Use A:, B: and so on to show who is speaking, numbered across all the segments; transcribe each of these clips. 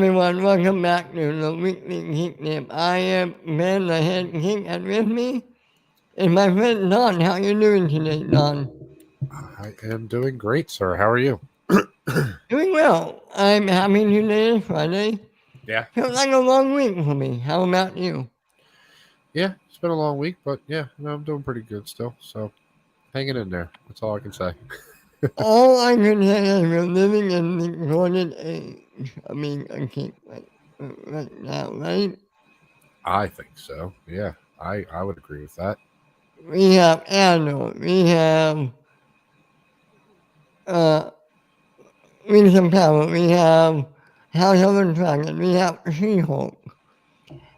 A: everyone, welcome back to the weekly Geekdom. I am Ben, the head geek, and with me is my friend Don. How you doing today, Don?
B: I am doing great, sir. How are you?
A: Doing well. I'm happy today is Friday.
B: Yeah.
A: Feels like a long week for me. How about you?
B: Yeah, it's been a long week, but yeah, no, I'm doing pretty good still. So hanging in there. That's all I can say.
A: All I can say is we're living in the golden age. I mean, I think right now, right?
B: I think so. Yeah, I would agree with that.
A: We have Andor. We have uh, Rings of Power. We have House of the Dragon. We have She-Hulk.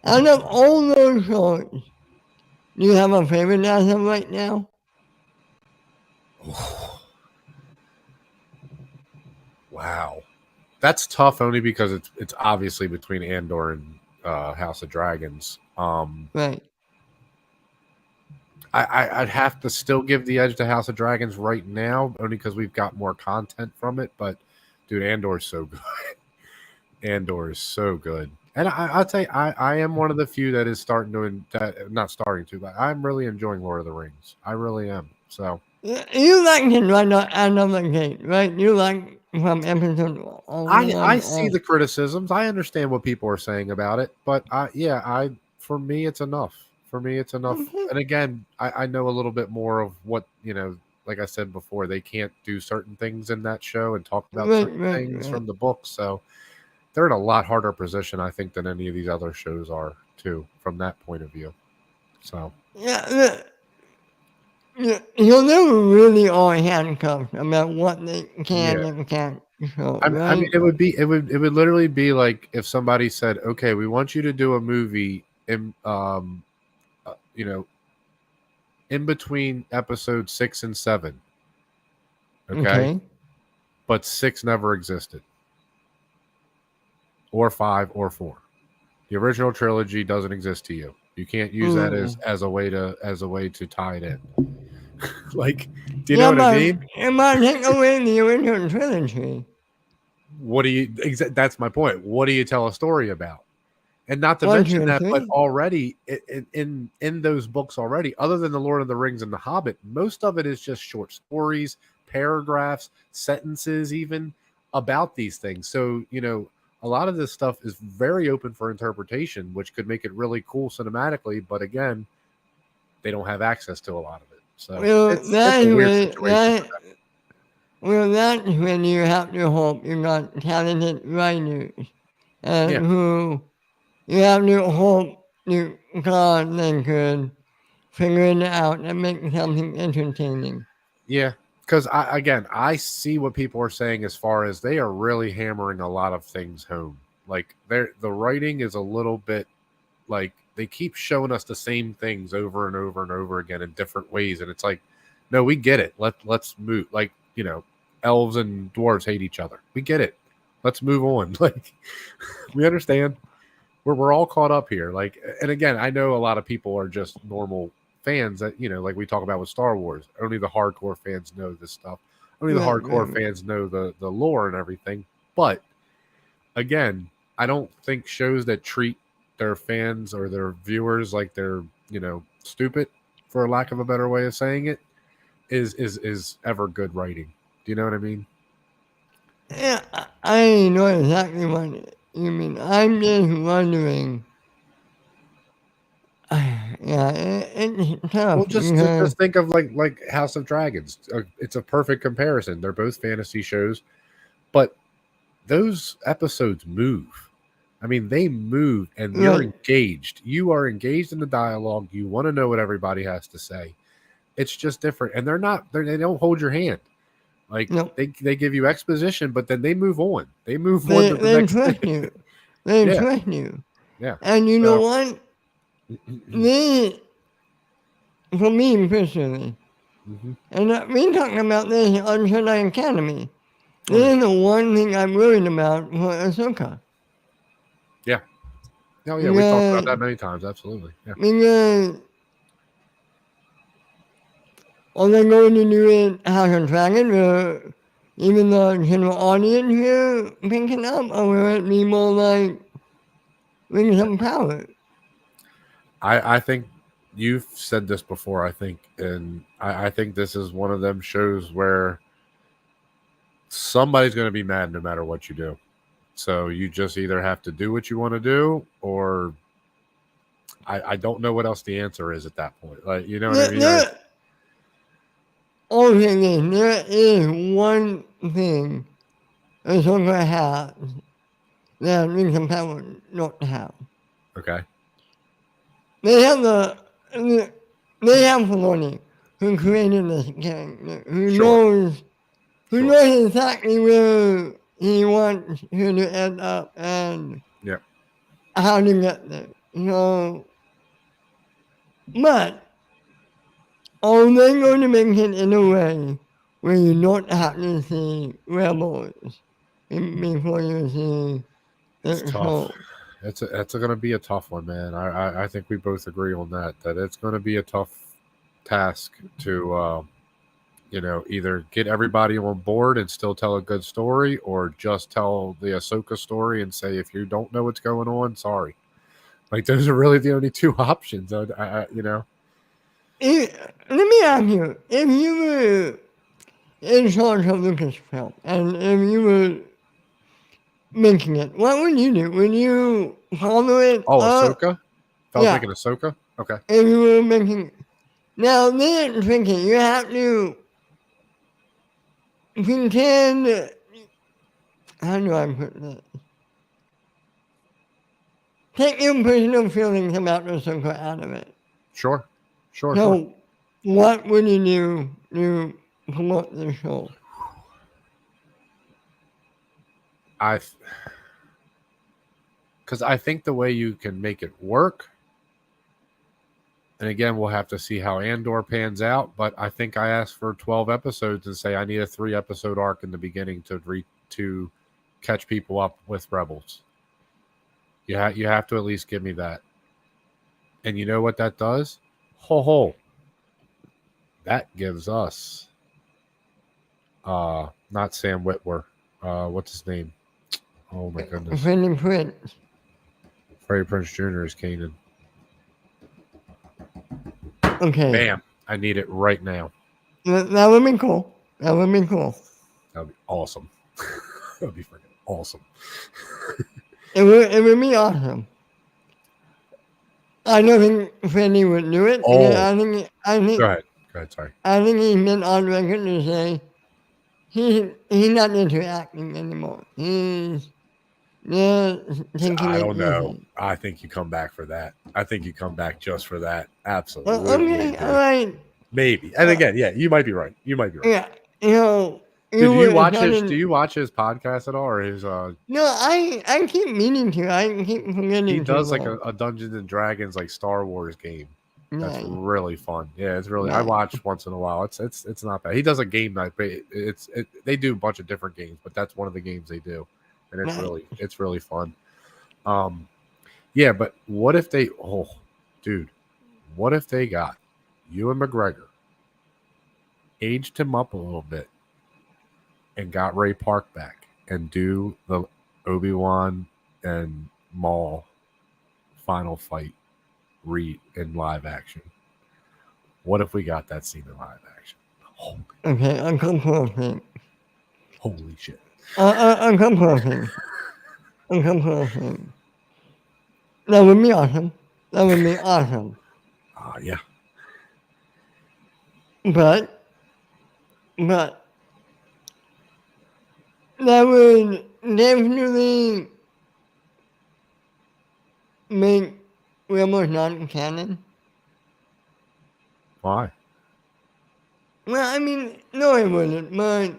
A: Out of all those shows, do you have a favorite as of right now?
B: Wow, that's tough only because it's obviously between Andor and House of Dragons.
A: Right.
B: I'd have to still give the edge to House of Dragons right now, only because we've got more content from it. But dude, Andor's so good. Andor is so good. And I'll tell you, I am one of the few that is starting to, not starting to, but I'm really enjoying Lord of the Rings. I really am. So
A: You like it right out of the gate, right? You like from episode
B: I
A: one
B: see
A: on.
B: the criticisms. I understand what people are saying about it, but for me it's enough. For me it's enough.
A: Mhm.
B: And again, I know a little bit more of what like I said before, they can't do certain things in that show and talk about
A: Right,
B: certain
A: right,
B: things
A: right.
B: from the book. So they're in a lot harder position, I think, than any of these other shows are too, from that point of view. So
A: Yeah, you'll never really are handcuffed about what they can
B: yeah,
A: and can't show,
B: I mean,
A: right?
B: it would literally be like if somebody said, "Okay, we want you to do a movie in uh, you know in between episode 6 and 7, okay,
A: Okay.
B: but 6 never existed, or 5 or 4. The original trilogy doesn't exist to you. You can't use that
A: Mm.
B: as a way to tie it in. Like, do you know
A: Yeah,
B: what I
A: but
B: mean?
A: it might take away the original trilogy.
B: What do you? That's my point. What do you tell a story about? And not to
A: One, two,
B: mention
A: and
B: that, but
A: three.
B: already in those books already, other than the Lord of the Rings and the Hobbit, most of it is just short stories, paragraphs, sentences, even about these things. So a lot of this stuff is very open for interpretation, which could make it really cool cinematically. But again, they don't have access to a lot of it, so
A: Well,
B: it's a weird situation for them.
A: that's when you have to hope you got talented writers and
B: Yeah,
A: who you have to hope you God they could figure it out and make something entertaining.
B: yeah. Because I see what people are saying as far as they are really hammering a lot of things home. Like the writing is a little bit like they keep showing us the same things over and over and over again in different ways, and it's like, no, we get it. Let's move. Like elves and dwarves hate each other. We get it. Let's move on. Like we understand. We're all caught up here. Like, and again, I know a lot of people are just normal fans that like we talk about with Star Wars. Only the hardcore fans know this stuff. Only the
A: Right,
B: hardcore
A: right.
B: fans know the lore and everything. But again, I don't think shows that treat their fans or their viewers like they're stupid, for lack of a better way of saying it, is ever good writing. Do you know what I mean?
A: Yeah, I know exactly what you mean. I'm just wondering. Yeah, it's
B: Well,
A: tough
B: just
A: because
B: think of like House of Dragons. It's a perfect comparison. They're both fantasy shows, but those episodes move. I mean, they move, and you're
A: right.
B: engaged. You are engaged in the dialogue. You want to know what everybody has to say. It's just different, and they don't hold your hand. Like
A: No,
B: they give you exposition, but then they move on. They move on
A: they
B: to the
A: they
B: next
A: trust
B: thing.
A: you. They
B: Yeah,
A: trust you.
B: yeah.
A: And you know
B: So,
A: what? They, for me personally,
B: mhm.
A: and we talking about this on Jedi Academy.
B: Oh
A: This
B: yeah,
A: is the one thing I'm worried about for Ahsoka.
B: yeah. Oh yeah. We've talked about
A: Because,
B: that many times. Absolutely. Yeah.
A: because are they going to do it House of Dragon? Or even the general audience here pick it up, or will it be more like Rings of Power?
B: I think you've said this before, I think, and I think this is one of them shows where somebody's going to be mad no matter what you do. So you just either have to do what you want to do, or I don't know what else the answer is at that point. Like, you know what I mean?
A: There is one thing Ahsoka has that Rings of Power don't have.
B: Okay.
A: They have they have Filoni, who created this character,
B: Sure.
A: who
B: Sure.
A: knows exactly where he wants her to end up and
B: Yeah.
A: how to get there. But are they going to make it in a way where you don't have to see Rebels before you see
B: It's
A: the
B: tough.
A: show?
B: It's going to be a tough one, man. I think we both agree on that. That it's going to be a tough task to either get everybody on board and still tell a good story, or just tell the Ahsoka story and say, if you don't know what's going on, sorry. Like, those are really the only two options.
A: Let me ask you, if you were in charge of Lucasfilm and if you were making it, what would you do? Would you follow it
B: Oh,
A: up?
B: Ahsoka? If I was
A: Yeah,
B: making Ahsoka? Okay.
A: if you were making. Now, they didn't think it. You have to pretend. How do I put this? Take your personal feelings about Ahsoka out of it.
B: Sure. Sure, sure.
A: So, what would you do to promote the show?
B: Because I think the way you can make it work, and again, we'll have to see how Andor pans out, but I think I asked for 12 episodes and say I need a 3-episode arc in the beginning to catch people up with Rebels. You have to at least give me that. And you know what that does? Ho. That gives us not Sam Witwer. What's his name? Oh my goodness.
A: Freddie Prince.
B: Freddie Prinze Jr. is Kanan.
A: Okay.
B: Bam. I need it right now.
A: That would be cool. That would be cool.
B: That would be awesome. That would be freaking awesome.
A: It would be awesome. I don't think Freddie would do it.
B: Oh.
A: I think.
B: Go ahead. Sorry.
A: I think he's been on record to say he's not into acting anymore. He's taking
B: I
A: it
B: don't know.
A: easy.
B: I think you come back for that. I think you come back just for that. Absolutely.
A: Okay, all right.
B: Maybe. And again, yeah, you might be right.
A: Yeah,
B: Do you watch his podcast at all, or his
A: No, I keep meaning to. I keep forgetting.
B: He does like a Dungeons and Dragons like Star Wars game. That's really fun. Yeah, it's really. I watch once in a while. It's not bad. He does a game night, but they do a bunch of different games, but that's one of the games they do, and it's really fun. Yeah, but what if they? Oh, dude, what if they got Ewan McGregor, aged him up a little bit, and got Ray Park back, and do the Obi-Wan and Maul final fight in live action? What if we got that scene in live action?
A: Okay, I'm composing.
B: Holy shit.
A: I'm composing. That would be awesome.
B: Yeah.
A: But that would definitely make Rebels non-canon.
B: Why?
A: Well, I mean, no, it wouldn't. But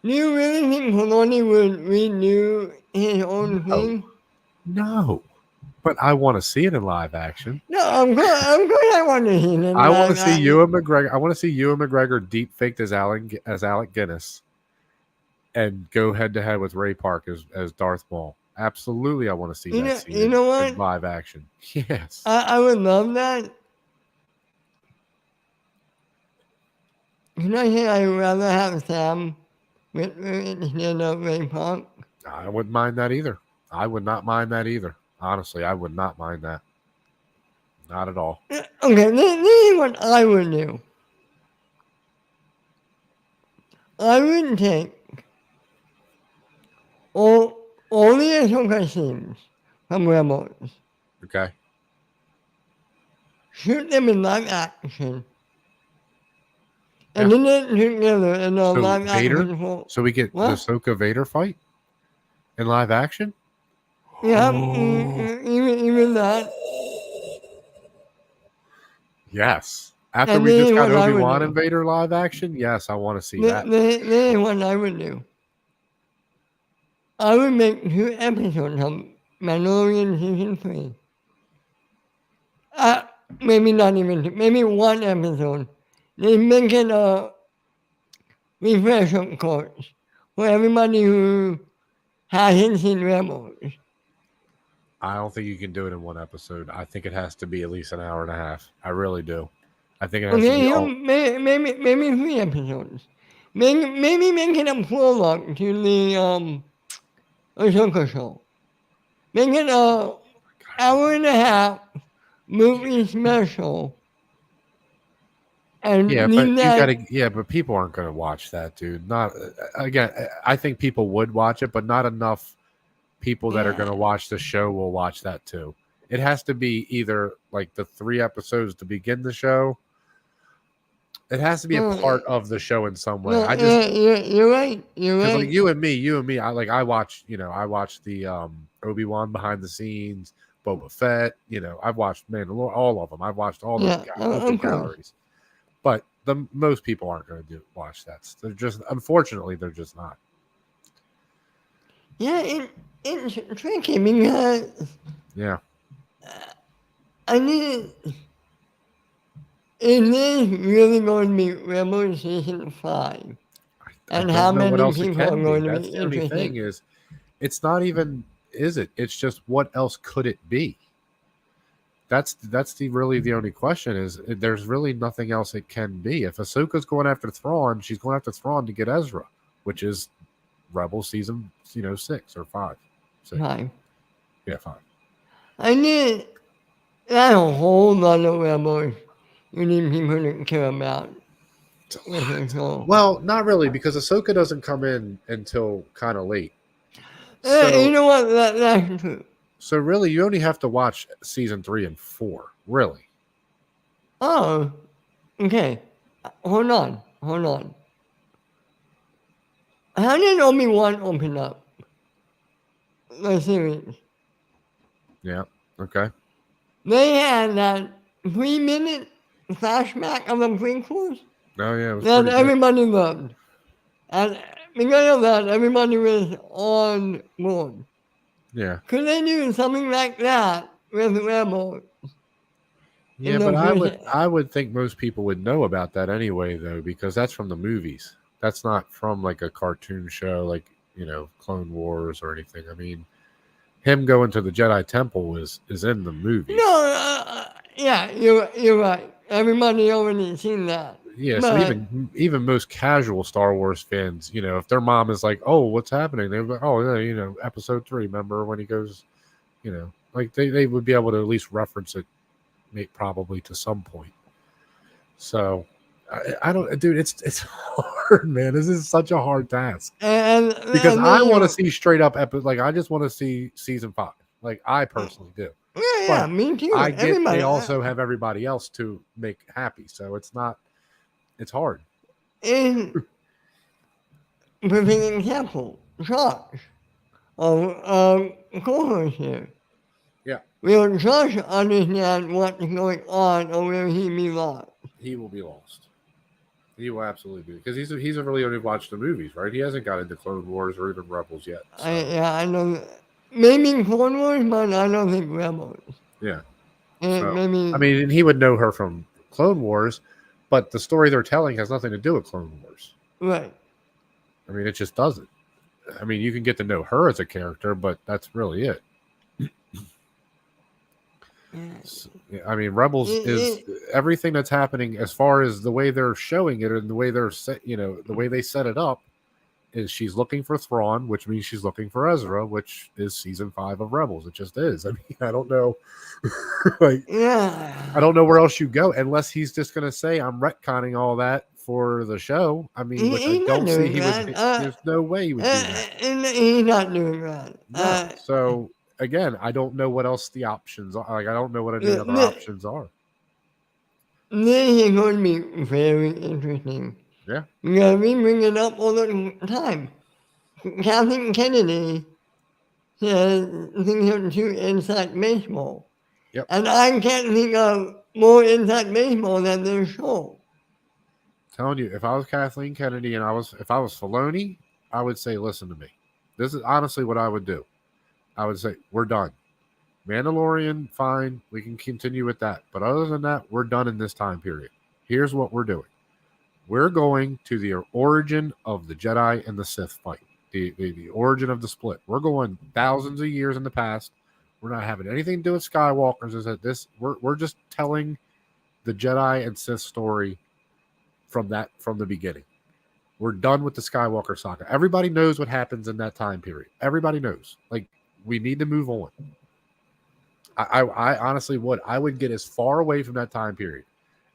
A: do you really think Filoni would redo his own thing?
B: No. But I want to see it in live action.
A: No, I'm good. I want to see it.
B: I want to see Ewan McGregor. I want to see Ewan McGregor deep faked as Alec Guinness, and go head to head with Ray Park as Darth Maul. Absolutely, I want to see that scene in live action. Yes,
A: I would love that. Can I say I'd rather have Sam with instead of Ray Park.
B: I wouldn't mind that either. I would not mind that either. Honestly, I would not mind that. Not at all.
A: Okay, this is what I would do. I would take all the Ahsoka scenes from Rebels,
B: Okay.
A: shoot them in live action, and
B: Yeah.
A: then they shoot together in a
B: So
A: live
B: Vader.
A: action full.
B: So we get the
A: What?
B: Ahsoka Vader fight in live action.
A: Yeah,
B: Oh.
A: even that.
B: Yes. After
A: And
B: we
A: this
B: just
A: is
B: got
A: what I would
B: Obi-Wan
A: do.
B: and Vader live action, yes, I want to see
A: This
B: that.
A: is what I would do. I would make 2 episodes of Mandalorian Season 3. Maybe not even 2, maybe 1 episode. They make it a refresher course for everybody who hasn't seen Rebels.
B: I don't think you can do it in one episode. I think it has to be at least an hour and a half. I really do. I think it has to
A: Okay,
B: be
A: you
B: all.
A: maybe 3 episodes. Maybe make it a prologue to the Ahsoka show. Make it a hour and a half movie special. And
B: Yeah, but
A: leave
B: you
A: that.
B: gotta. Yeah, but people aren't gonna watch that, dude. Not again. I think people would watch it, but not enough people that are gonna watch the show will watch that too. It has to be either like the 3 episodes to begin the show. It has to be a part of the show in some way.
A: No,
B: I just
A: you're right. You're
B: because like
A: right.
B: you and me. I watch. I watched the Obi-Wan behind the scenes, Boba Fett. I've watched Mandalorian, all of them. I've watched all
A: Yeah,
B: the
A: of course.
B: galleries. But most people aren't going to watch that. They're just, unfortunately, they're just not.
A: Yeah, it's tricky because
B: Yeah.
A: I mean, is this really going to be Rebel Season 5?
B: I
A: And
B: don't
A: how
B: know what
A: many
B: else it
A: people are
B: can be.
A: going to
B: That's
A: be
B: the only thing
A: interested?
B: is, it's not even, is it? It's just what else could it be? That's really the only question is there's really nothing else it can be. If Ahsoka's going after Thrawn, she's going after Thrawn to get Ezra, which is Rebel season 6 or 5. 6.
A: 5.
B: Yeah, 5.
A: I mean, that's a whole lot of Rebels you need people to care about.
B: Well, not really, because Ahsoka doesn't come in until kind of late.
A: You
B: So,
A: know what? That's true.
B: so really, you only have to watch season 3 and 4. Really?
A: Oh, okay. Hold on. How did Obi-Wan open up the series?
B: Yeah. Okay.
A: They had that 3-minute flashback of the prequels
B: Oh yeah, it was
A: that
B: pretty good.
A: everybody loved. And because of that, everybody was on board.
B: Yeah.
A: Could they do something like that with Rebels?
B: Yeah, but I would think most people would know about that anyway, though, because that's from the movies. That's not from like a cartoon show, like Clone Wars or anything. I mean, him going to the Jedi Temple is in the movies.
A: No, yeah, you're right. Everybody already seen that.
B: Yeah,
A: but,
B: so even most casual Star Wars fans, if their mom is like, "Oh, what's happening?" They're like, "Oh, yeah, Episode 3. Remember when he goes?" Like they would be able to at least reference it, probably to some point. So I don't, dude. It's hard, man. This is such a hard task because I want to see straight up episode. Like I just want to see season 5. Like I personally do.
A: Yeah, me too.
B: I get they also have everybody else to make happy, so it's not. It's hard.
A: In perfect example, Josh, co-host here.
B: Yeah.
A: Will Josh understand what's going on, or will he be lost?
B: He will be lost. He will absolutely be, because he's really only watched the movies, right? He hasn't got into Clone Wars or even Rebels yet. So.
A: I know. Maybe Clone Wars, but I don't think Rebels.
B: Yeah.
A: Maybe.
B: I mean, he would know her from Clone Wars, but the story they're telling has nothing to do with Clone Wars.
A: Right.
B: I mean, it just doesn't. I mean, you can get to know her as a character, but that's really it. I mean, Rebels is everything that's happening as far as the way they're showing it and the way they're set, the way they set it up. is she's looking for Thrawn, which means she's looking for Ezra, which is season 5 of Rebels. It just is. I mean, I don't know. Like, I don't know where else you go unless he's just going to say, I'm retconning all that for the show. I mean, which I don't see he would. There's no way he would do that.
A: He's not doing that.
B: No. So, again, I don't know what else the options are. Like, I don't know what any other options are.
A: This is going to be very interesting.
B: Yeah.
A: Because we bring it up all the time. Kathleen Kennedy says things are too inside baseball.
B: Yep.
A: And I can't think of more inside baseball than their show.
B: Telling you, if I was Kathleen Kennedy and if I was Filoni, I would say, listen to me. This is honestly what I would do. I would say, we're done. Mandalorian, fine. We can continue with that. But other than that, we're done in this time period. Here's what we're doing. We're going to the origin of the Jedi and the Sith fight. The origin of the split. We're going thousands of years in the past. We're not having anything to do with Skywalkers. Is that this? We're just telling the Jedi and Sith story from the beginning. We're done with the Skywalker saga. Everybody knows what happens in that time period. Everybody knows. Like, we need to move on. I honestly would. I would get as far away from that time period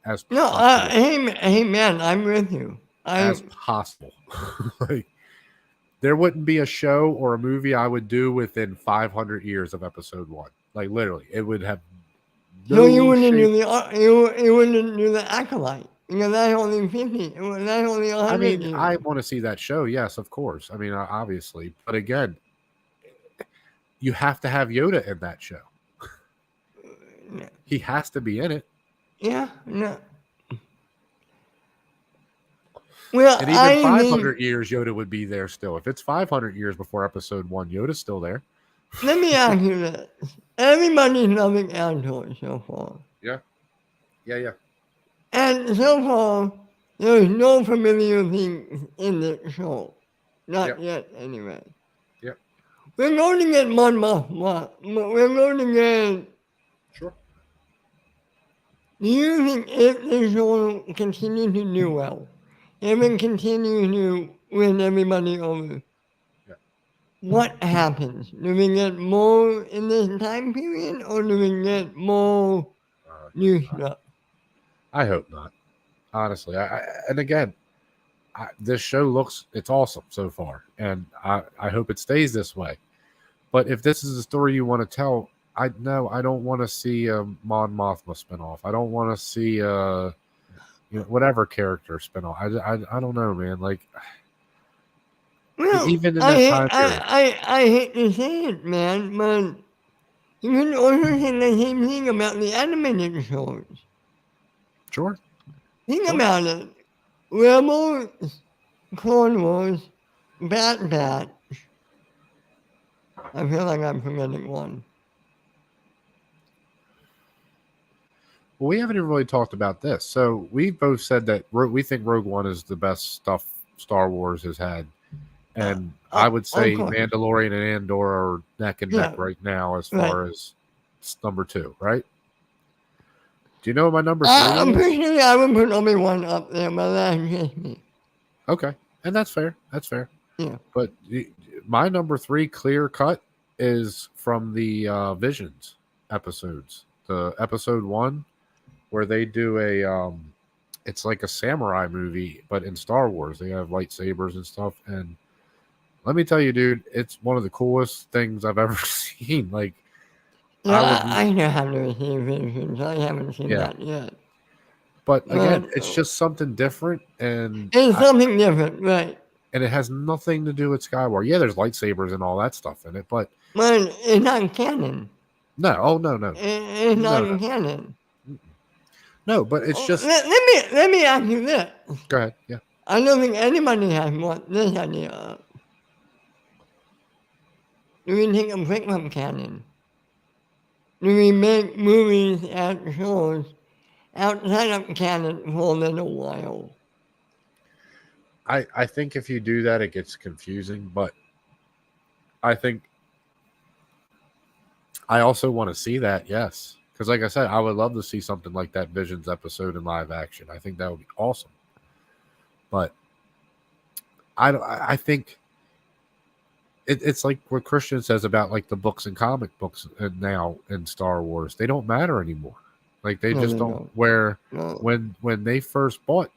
B: as possible.
A: Hey man, I'm with you.
B: As possible. Like, there wouldn't be a show or a movie I would do within 500 years of episode 1. Like, literally, it would have
A: no you wouldn't do the Acolyte. Because that's only 50. That's only 100
B: I mean,
A: years.
B: I want to see that show. Yes, of course. I mean, obviously. But again, you have to have Yoda in that show.
A: No.
B: He has to be in it.
A: Yeah, no. Well,
B: and even 500 years, Yoda would be there still. If it's 500 years before episode 1, Yoda's still there.
A: Let me ask you this. Everybody's loving Andor so far.
B: Yeah.
A: And so far, there's no familiar things in the show. Not yet, anyway.
B: Yep.
A: We're going to get Mon Mothma. We're going to get...
B: Sure.
A: Do you think if the show continues to do well, if it continues to win everybody over, what happens? Do we get more in this time period, or do we get more new stuff?
B: I hope not. Honestly, and again, this show it's awesome so far, and I hope it stays this way. But if this is the story you want to tell, I don't want to see a Mon Mothma spinoff. I don't want to see whatever character spinoff. I don't know, man. Like,
A: well,
B: even in that time period,
A: I hate to say it, man, but you can also say the same thing about the animated shows.
B: Sure.
A: Think about it. Rebels, Clone Wars, Bad Batch. I feel like I'm forgetting one.
B: Well, we haven't even really talked about this. So we both said that we think Rogue One is the best stuff Star Wars has had. And I would say Mandalorian and Andor are neck and neck right now as far as number 2, right? Do you know what my number 3 is?
A: I'm pretty sure I would put Obi-Wan up there, but that's just me.
B: Okay. And that's fair. That's fair.
A: Yeah.
B: But my number 3 clear cut is from the Visions episodes. The episode 1 where they do it's like a samurai movie, but in Star Wars. They have lightsabers and stuff. And let me tell you, dude, it's one of the coolest things I've ever seen. Like,
A: yeah, I know how to see Visions. I haven't seen that yet.
B: But again, it's just something different, and
A: it's something different, right?
B: And it has nothing to do with Skywalker. Yeah, there's lightsabers and all that stuff in it, but
A: it's not canon.
B: No, no.
A: It's not canon.
B: No, but it's just.
A: Let me ask you this.
B: Go ahead. Yeah.
A: I don't think anybody has this idea of. Do we take a break from canon? Do we make movies and shows outside of canon for a little while?
B: I think if you do that, it gets confusing, but I think I also want to see that, yes. Because like I said, I would love to see something like that Visions episode in live action. I think that would be awesome. But I think it's like what Christian says about like the books and comic books and now in Star Wars. They don't matter anymore. Like they
A: No,
B: just
A: they
B: don't.
A: don't.
B: Where
A: No.
B: when they first bought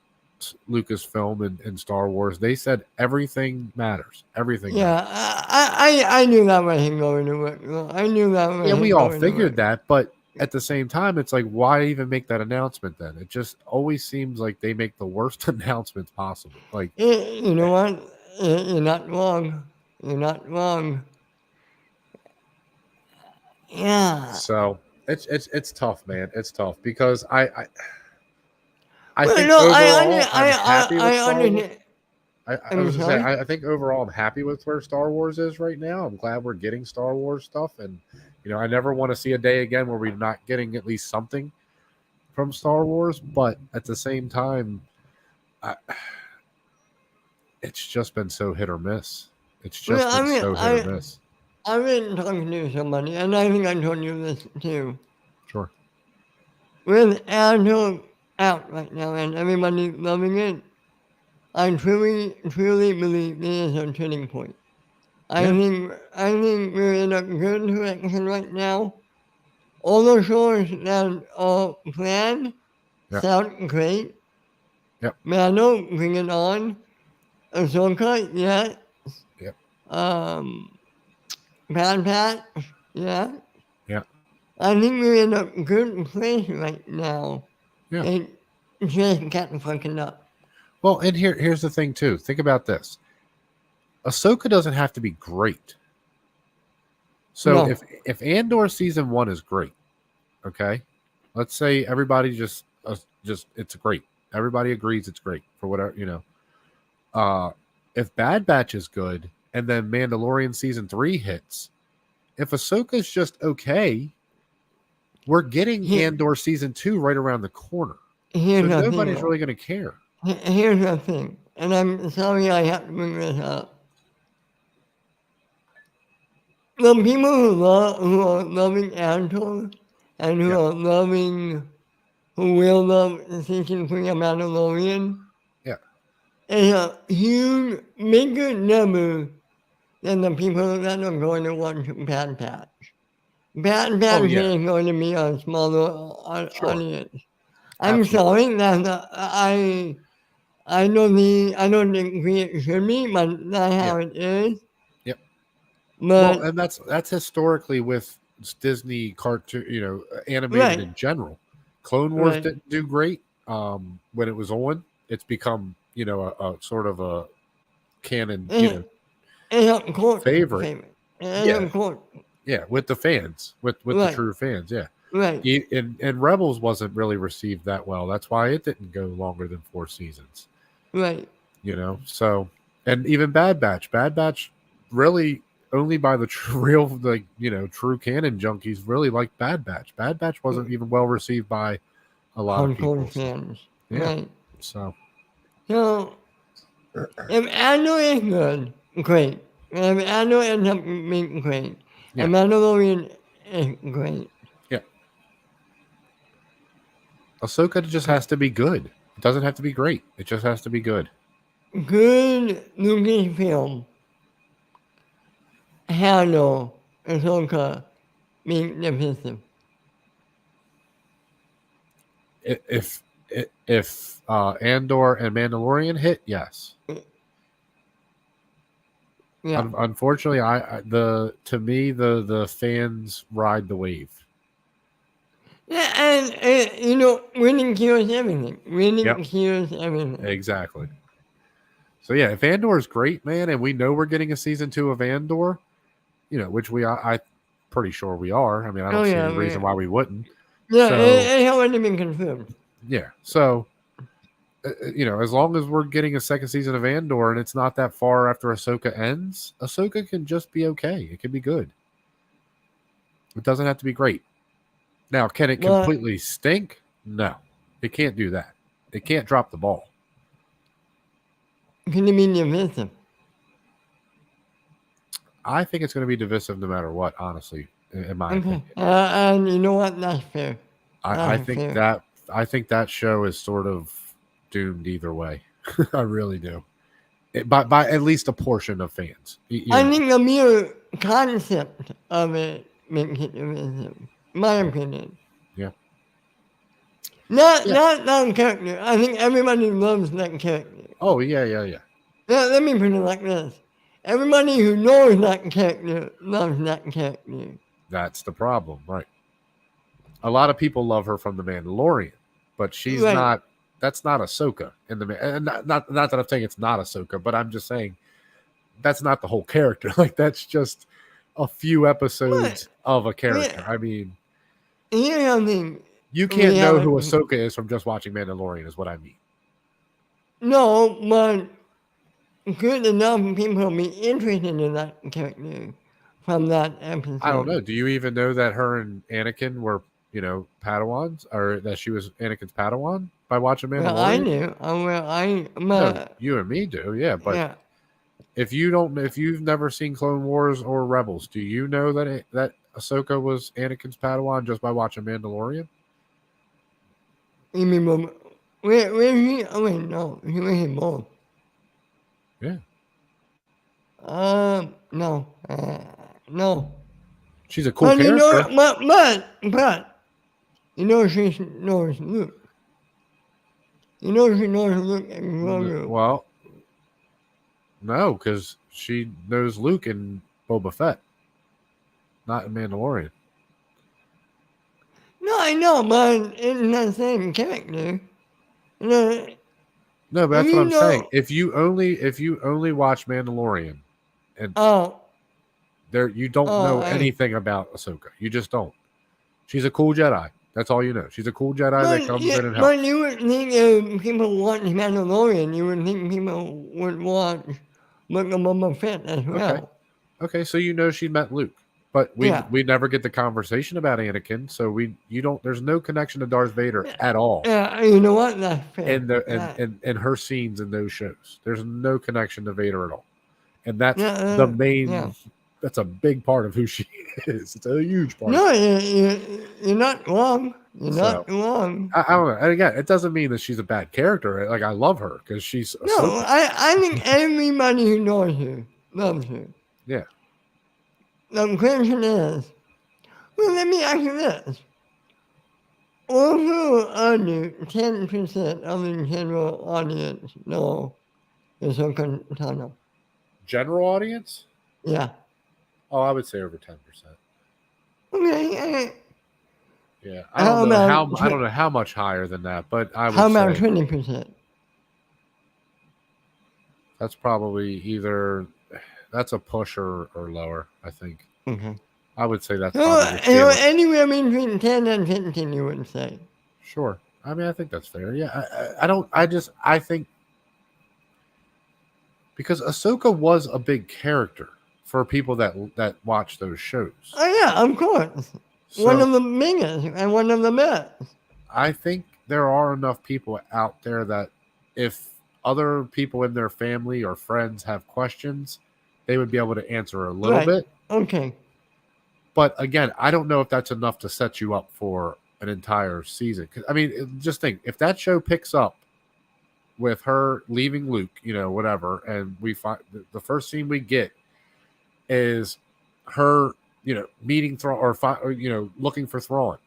B: Lucasfilm and Star Wars, they said everything matters. Everything
A: Yeah,
B: matters.
A: I knew that when him going to work. No, I knew that when
B: Yeah, we
A: him
B: all
A: going to
B: figured
A: work.
B: that, but at the same time, it's like, why even make that announcement then? It just always seems like they make the worst announcements possible. Like,
A: You know what? You're not wrong. You're not wrong. Yeah.
B: so it's tough, man. It's tough because I
A: Well,
B: think
A: no,
B: overall I'm happy with
A: I
B: Star Wars.
A: understand.
B: I
A: I'm
B: was gonna say
A: sorry.
B: I think overall I'm happy with where Star Wars is right now. I'm glad we're getting Star Wars stuff, and I never want to see a day again where we're not getting at least something from Star Wars. But at the same time, I, it's just been so hit or miss. It's
A: Well,
B: just been so hit or miss.
A: I've been talking to somebody, and I think I told you this too.
B: Sure.
A: With Android out right now and everybody loving it, I truly believe it is a turning point.
B: Yeah.
A: I think we're in a good direction right now. All the shows that are planned
B: Yeah.
A: sound great.
B: Yep.
A: Mando, bring it on. Ahsoka, yeah.
B: Yep.
A: Um, Bad Patch, yeah.
B: Yeah.
A: I think we're in a good place right now.
B: Yeah.
A: It just got fucking up.
B: Well, and here's the thing too. Think about this. Ahsoka doesn't have to be great. So
A: No.
B: if Andor season 1 is great, okay, let's say everybody just it's great. Everybody agrees it's great for whatever if Bad Batch is good and then Mandalorian season 3 hits, if Ahsoka's just okay, we're getting
A: Here,
B: Andor season 2 right around the corner.
A: here's
B: So
A: the thing,
B: nobody's
A: though.
B: really going to care.
A: Here's the thing, and I'm sorry I have to bring this up. The people who are loving Andor and who
B: Yeah,
A: are who will love season 3 of Mandalorian
B: yeah,
A: is a huge, bigger number than the people that are going to watch Bad Patch. Bad
B: oh
A: Patch
B: yeah,
A: is going to be a smaller
B: sure,
A: audience. I'm
B: absolutely,
A: sorry that I don't think it should be, but that's
B: yeah,
A: how it is.
B: yep. Well,
A: But
B: and that's historically with Disney cartoon, animated
A: right,
B: in general. Clone Wars
A: right.
B: didn't do great when it was on. It's become a sort of a canon,
A: It, it's a cult
B: favorite.
A: favorite. It's
B: Yeah,
A: a cult.
B: yeah, with the fans, with the
A: Right,
B: true fans. Yeah,
A: right,
B: and Rebels wasn't really received that well. That's why it didn't go longer than 4 seasons.
A: right.
B: So and even Bad Batch really only by the real like true canon junkies really like Bad Batch. Bad Batch wasn't even well received by a lot of
A: Hardcore
B: people. So,
A: fans.
B: yeah,
A: Right.
B: so
A: So if Andor is good, great. If Andor ends up being great,
B: yeah,
A: and Mandalorian is great.
B: yeah. Ahsoka just has to be good. It doesn't have to be great. It just has to be good.
A: Good Lucasfilm handle Ahsoka being divisive.
B: If Andor and Mandalorian hit, yes.
A: Yeah.
B: Unfortunately, to me the fans ride the wave.
A: Yeah, and winning cures everything.
B: Yep,
A: Winning cures everything.
B: exactly. So yeah, if Andor is great, man, and we know we're getting a season 2 of Andor, which I pretty sure we are. I mean, I
A: Oh
B: don't see
A: yeah,
B: any reason why we wouldn't.
A: yeah,
B: So
A: it already been confirmed.
B: yeah, so as long as we're getting a second season of Andor and it's not that far after Ahsoka ends, Ahsoka can just be okay. It can be good. It doesn't have to be great. Now, can it
A: But
B: completely stink? No, it can't do that. It can't drop the ball.
A: can it be divisive?
B: I think it's going to be divisive no matter what, honestly, in my
A: Okay.
B: opinion.
A: And you know what? That's fair.
B: I
A: That's
B: think
A: fair.
B: that I think that show is sort of doomed either way. I really do. by at least a portion of fans.
A: I think the mere concept of it makes it divisive. My opinion.
B: Yeah.
A: Not
B: Yeah.
A: not that character. I think everybody loves that character.
B: Oh yeah.
A: Let me put it like this. Everybody who knows that character loves that character.
B: That's the problem, right? A lot of people love her from The Mandalorian, but she's
A: Right.
B: not. That's not Ahsoka in the and not that I'm saying it's not Ahsoka, but I'm just saying that's not the whole character. Like that's just a few episodes of a character. I mean,
A: Here's something.
B: you can't know who Ahsoka is from just watching Mandalorian, is what I mean.
A: No, but good enough people be interested in that character from that episode.
B: I don't know. Do you even know that her and Anakin were, Padawans, or that she was Anakin's Padawan by watching Mandalorian?
A: Well, I knew.
B: No, you and me do, yeah. But
A: yeah.
B: if you've never seen Clone Wars or Rebels, do you know that Ahsoka was Anakin's Padawan just by watching Mandalorian?
A: You mean, where he? Oh wait, no, he was in both.
B: Yeah.
A: No, no.
B: She's a cool character.
A: But she knows Luke. She knows Luke and Grogu.
B: Well, no, because she knows Luke and Boba Fett, not in Mandalorian.
A: No, I know, but it's not the same character.
B: No, but that's what I'm saying. If you only watch Mandalorian, and you don't know anything about Ahsoka, you just don't. She's a cool Jedi. That's all you know. She's a cool Jedi that comes in and helps.
A: But you would think if people watch Mandalorian, you would think people would watch Book of Boba Fett as well.
B: Okay, so she met Luke. But we never get the conversation about Anakin, so there's no connection to Darth Vader at all.
A: Yeah, you know what? That's fair.
B: And her scenes in those shows. There's no connection to Vader at all. And that's the main that's a big part of who she is. It's a huge part.
A: No, you're not wrong. You're not wrong.
B: I don't know. And again, it doesn't mean that she's a bad character. Like, I love her because she's
A: I think everybody who knows her loves her.
B: Yeah.
A: The question is, well, let me ask you this. Over under 10% of the general audience know Ahsoka Tano.
B: General audience?
A: Yeah.
B: Oh, I would say over 10%.
A: Okay.
B: Yeah, I don't know how much higher than that, but I would say.
A: How about 20%?
B: That's probably that's a push or lower, I think.
A: Okay.
B: I would say that's
A: anywhere between 10 and 15, you would say.
B: Sure. I mean, I think that's fair. Yeah, I think because Ahsoka was a big character for people that watch those shows.
A: Oh yeah, of course. So, one of the biggest and one of the best.
B: I think there are enough people out there that if other people in their family or friends have questions, they would be able to answer a little bit.
A: Okay.
B: But again, I don't know if that's enough to set you up for an entire season. I mean, just think, if that show picks up with her leaving Luke, whatever, and we find the first scene we get is her, meeting Thrawn or looking for Thrawn.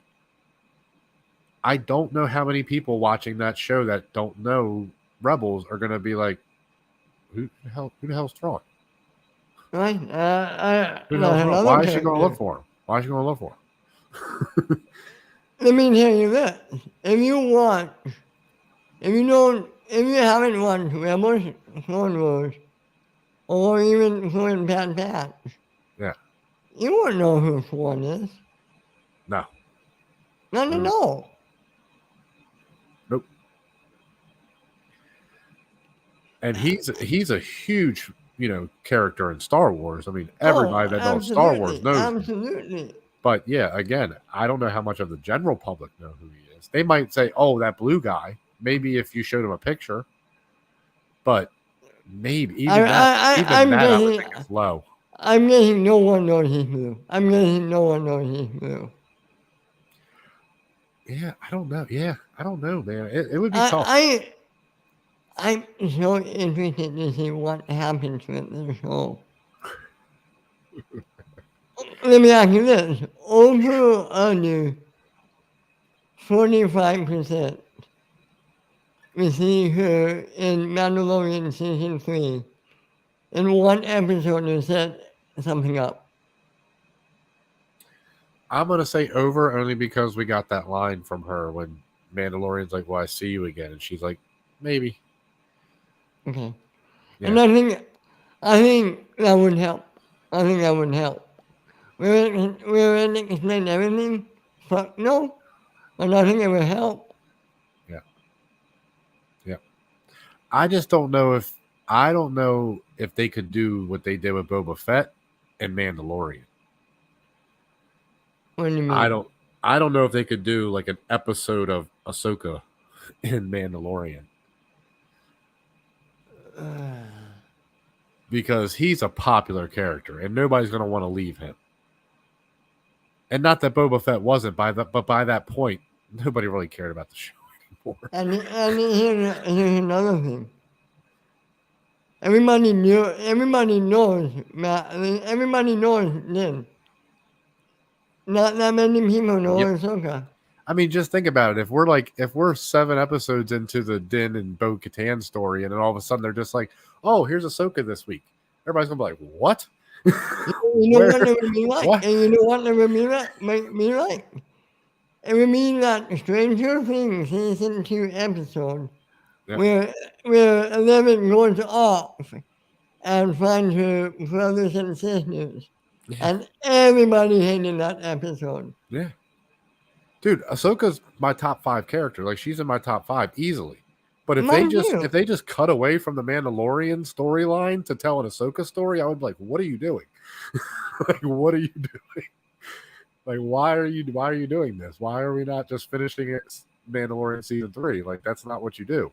B: I don't know how many people watching that show that don't know Rebels are going to be like, who the hell's Thrawn?
A: Right.
B: Why is she going to look for him? Why is she going to look for him?
A: Let me tell you this. If you haven't watched Rebels, Clone Wars, or even Clone Bad Batch,
B: yeah,
A: you won't know who Thrawn is.
B: No.
A: Not at all.
B: Nope. And he's a huge, character in Star Wars. I mean, everybody that knows Star Wars knows.
A: Absolutely.
B: But yeah, again, I don't know how much of the general public know who he is. They might say, "Oh, that blue guy." Maybe if you showed him a picture, but maybe even that I would think is low.
A: I'm guessing no one knows he's blue.
B: Yeah, I don't know. Yeah, I don't know, man. It would be tough.
A: I'm so interested to see what happens with the show. Let me ask you this. Over or under 45%, we see her in Mandalorian Season 3 in one episode to set something up.
B: I'm gonna say over only because we got that line from her when Mandalorian's like, "Well, I see you again," and she's like, "Maybe."
A: Okay.
B: Yeah.
A: And I think that would help. I think that would help. We're in explain everything. Fuck no. And I think it would help.
B: Yeah. Yeah. I just don't know if they could do what they did with Boba Fett and Mandalorian.
A: What do you
B: I
A: mean?
B: don't I don't know if they could do like an episode of Ahsoka in Mandalorian. Because he's a popular character and nobody's going to want to leave him. And not that Boba Fett wasn't but by that point nobody really cared about the show anymore.
A: And here's another thing. Everybody knows Matt. Everybody knows Din. Not that many people know
B: Yep.
A: Ahsoka.
B: I mean, just think about it. If we're 7 episodes into the Din and Bo Katan story, and then all of a sudden they're just like, "Oh, here's Ahsoka this week," everybody's gonna be like, "What?
A: You know
B: Where?
A: what it would be like?
B: What?"
A: And you know what it would be like? It would mean that Stranger Things season 2 episode
B: Yeah.
A: where Eleven goes off and finds her brothers and sisters.
B: Yeah.
A: And everybody hated that episode.
B: Yeah. Dude, Ahsoka's my top 5 character. Like she's in my top 5 easily. But if
A: Mine too.
B: they just cut away from the Mandalorian storyline to tell an Ahsoka story, I would be like, "What are you doing? Like, what are you doing? Like, why are you doing this? Why are we not just finishing it Mandalorian season 3? Like, that's not what you do."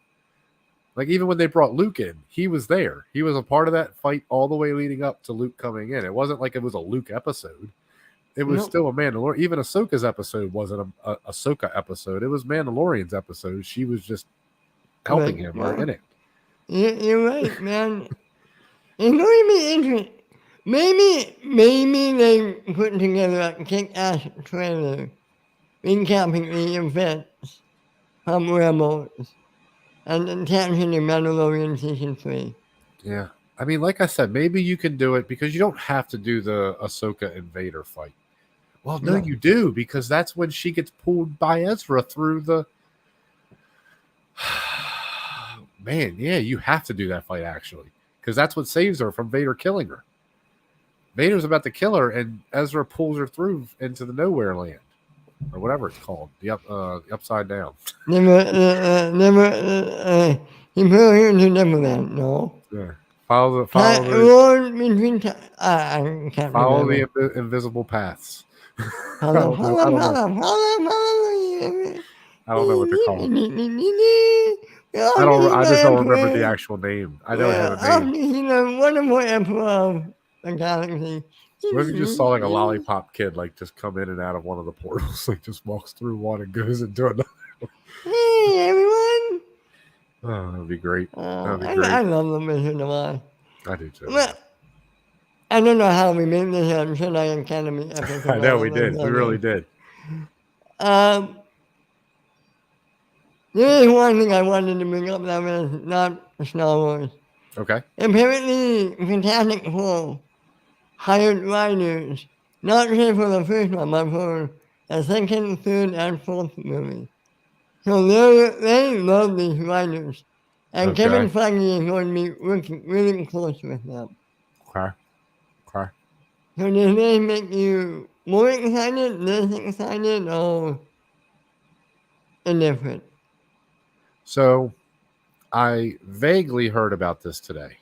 B: Like, even when they brought Luke in, he was there. He was a part of that fight all the way leading up to Luke coming in. It wasn't like it was a Luke episode. It was still a Mandalorian. Even Ahsoka's episode wasn't a Ahsoka episode. It was Mandalorian's episode. She was just helping him or in it.
A: You're right, man. It's going to be interesting. Maybe they put together a kick-ass trailer recapping the events from Rebels and capturing the Mandalorian Season 3.
B: Yeah. I mean, like I said, maybe you can do it because you don't have to do the Ahsoka and Vader fight. Well, no, you do, because that's when she gets pulled by Ezra through the... Man, yeah, you have to do that fight, actually, because that's what saves her from Vader killing her. Vader's about to kill her, and Ezra pulls her through into the Nowhere Land, or whatever it's called, the Upside Down.
A: He put her into Neverland, no?
B: Yeah.
A: Follow
B: the invisible paths. I don't know what they're called. I just don't remember the actual name. I know it has a name.
A: Wonderful emperor of the galaxy.
B: What if you just saw like a lollipop kid like just come in and out of one of the portals, like just walks through one and goes into another?
A: Hey everyone!
B: Oh, that'd be great.
A: I love the Mission of Oz.
B: I do too.
A: I don't know how we made this Jedi Academy episode.
B: I know we did. We really did.
A: There is one thing I wanted to bring up that was not Star Wars.
B: Okay.
A: Apparently, Fantastic Four hired writers, not just for the first one, but for the second, third, and fourth movie. So they love these writers. And Kevin Feige is going to be working really close with them.
B: Okay.
A: So does this make you more excited, less excited, or indifferent?
B: So, I vaguely heard about this today.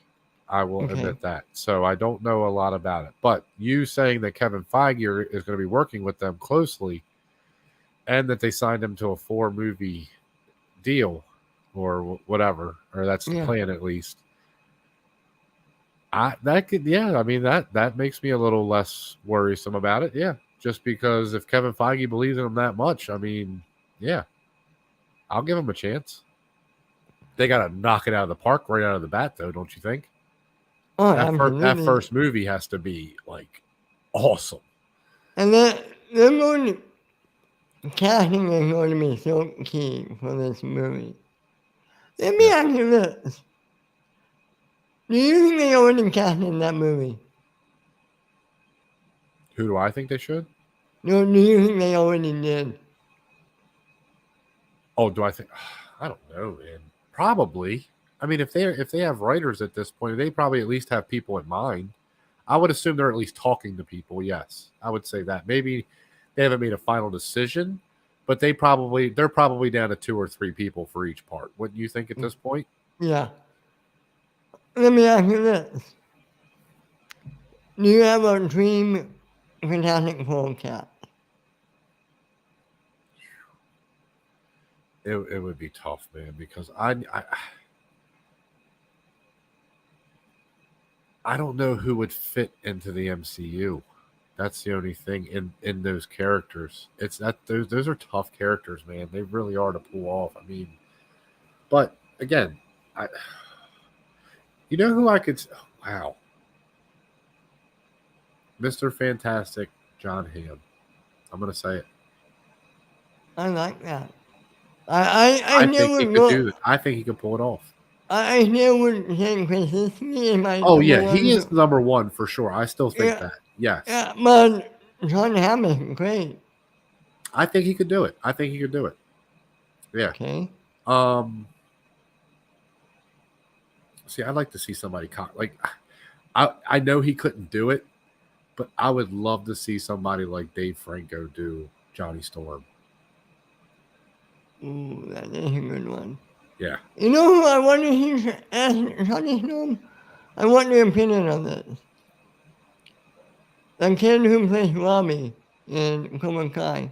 B: I will admit that. So, I don't know a lot about it. But you saying that Kevin Feige is going to be working with them closely and that they signed him to a 4-movie deal or whatever, or that's the plan at least. That makes me a little less worrisome about it. Yeah. Just because if Kevin Feige believes in him that much, I mean, yeah, I'll give him a chance. They got to knock it out of the park right out of the bat, though, don't you think?
A: Oh,
B: That
A: absolutely.
B: first movie has to be like awesome.
A: And they're going to, casting is going to be so key for this movie. Let me ask you this. Do you think they already casted that movie?
B: Who do I think they should?
A: No, do you think they already did?
B: Oh, do I think? I don't know, man. Probably. I mean, if they have writers at this point, they probably at least have people in mind. I would assume they're at least talking to people. Yes, I would say that. Maybe they haven't made a final decision, but they're probably down to 2 or 3 people for each part. Wouldn't you think at this point?
A: Yeah. Let me ask you this. Do you have a dream Fantastic Four cast?
B: It would be tough, man, because I don't know who would fit into the MCU. That's the only thing in those characters. It's that those are tough characters, man. They really are to pull off. I mean, but again, you know who I could? Wow, Mr. Fantastic, John Hamm. I'm gonna say it.
A: I like that. I
B: think he
A: never
B: could do
A: go.
B: it. I think he could pull it off.
A: I never say Krasinski is my
B: Oh
A: number
B: yeah,
A: one.
B: he is number one for sure. I still think
A: Yeah,
B: that. Yes,
A: yeah, but John Hamm is great.
B: I think he could do it. I think he could do it. Yeah.
A: Okay.
B: See, I'd like to see somebody like. I know he couldn't do it, but I would love to see somebody like Dave Franco do Johnny Storm.
A: Ooh, that is a good one.
B: Yeah.
A: You know who I wonder who's ask Johnny Storm? I want your opinion on this. The kid who plays Robbie in Cobra Kai.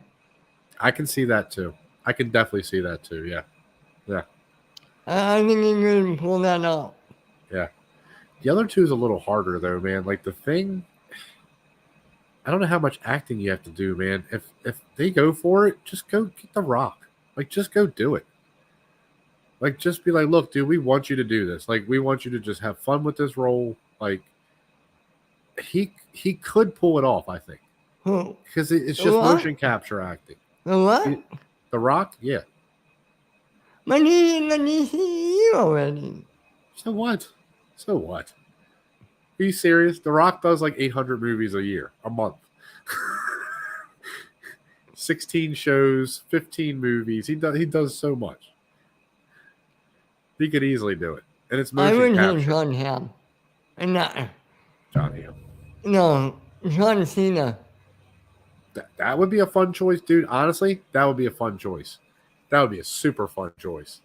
B: I can see that too. I can definitely see that too. Yeah. Yeah.
A: I think he could pull that off.
B: Yeah. The other two is a little harder though, man. Like The Thing, I don't know how much acting you have to do, man. If they go for it, just go get The Rock. Like just go do it. Like just be like, look, dude, we want you to do this. Like we want you to just have fun with this role. Like he could pull it off, I think.
A: Who?
B: Because it's
A: The
B: just
A: Rock?
B: motion capture acting.
A: The what?
B: The Rock, yeah.
A: But he's in the DCU already.
B: So what? So what? Are you serious? The Rock does like 800 movies a month. 16 shows, 15 movies. He does so much. He could easily do it. And it's
A: I
B: motion
A: would
B: capture.
A: say John Hamm. And not,
B: John Hamm.
A: no, John Cena.
B: That would be a fun choice, dude. Honestly, that would be a fun choice. That would be a super fun choice.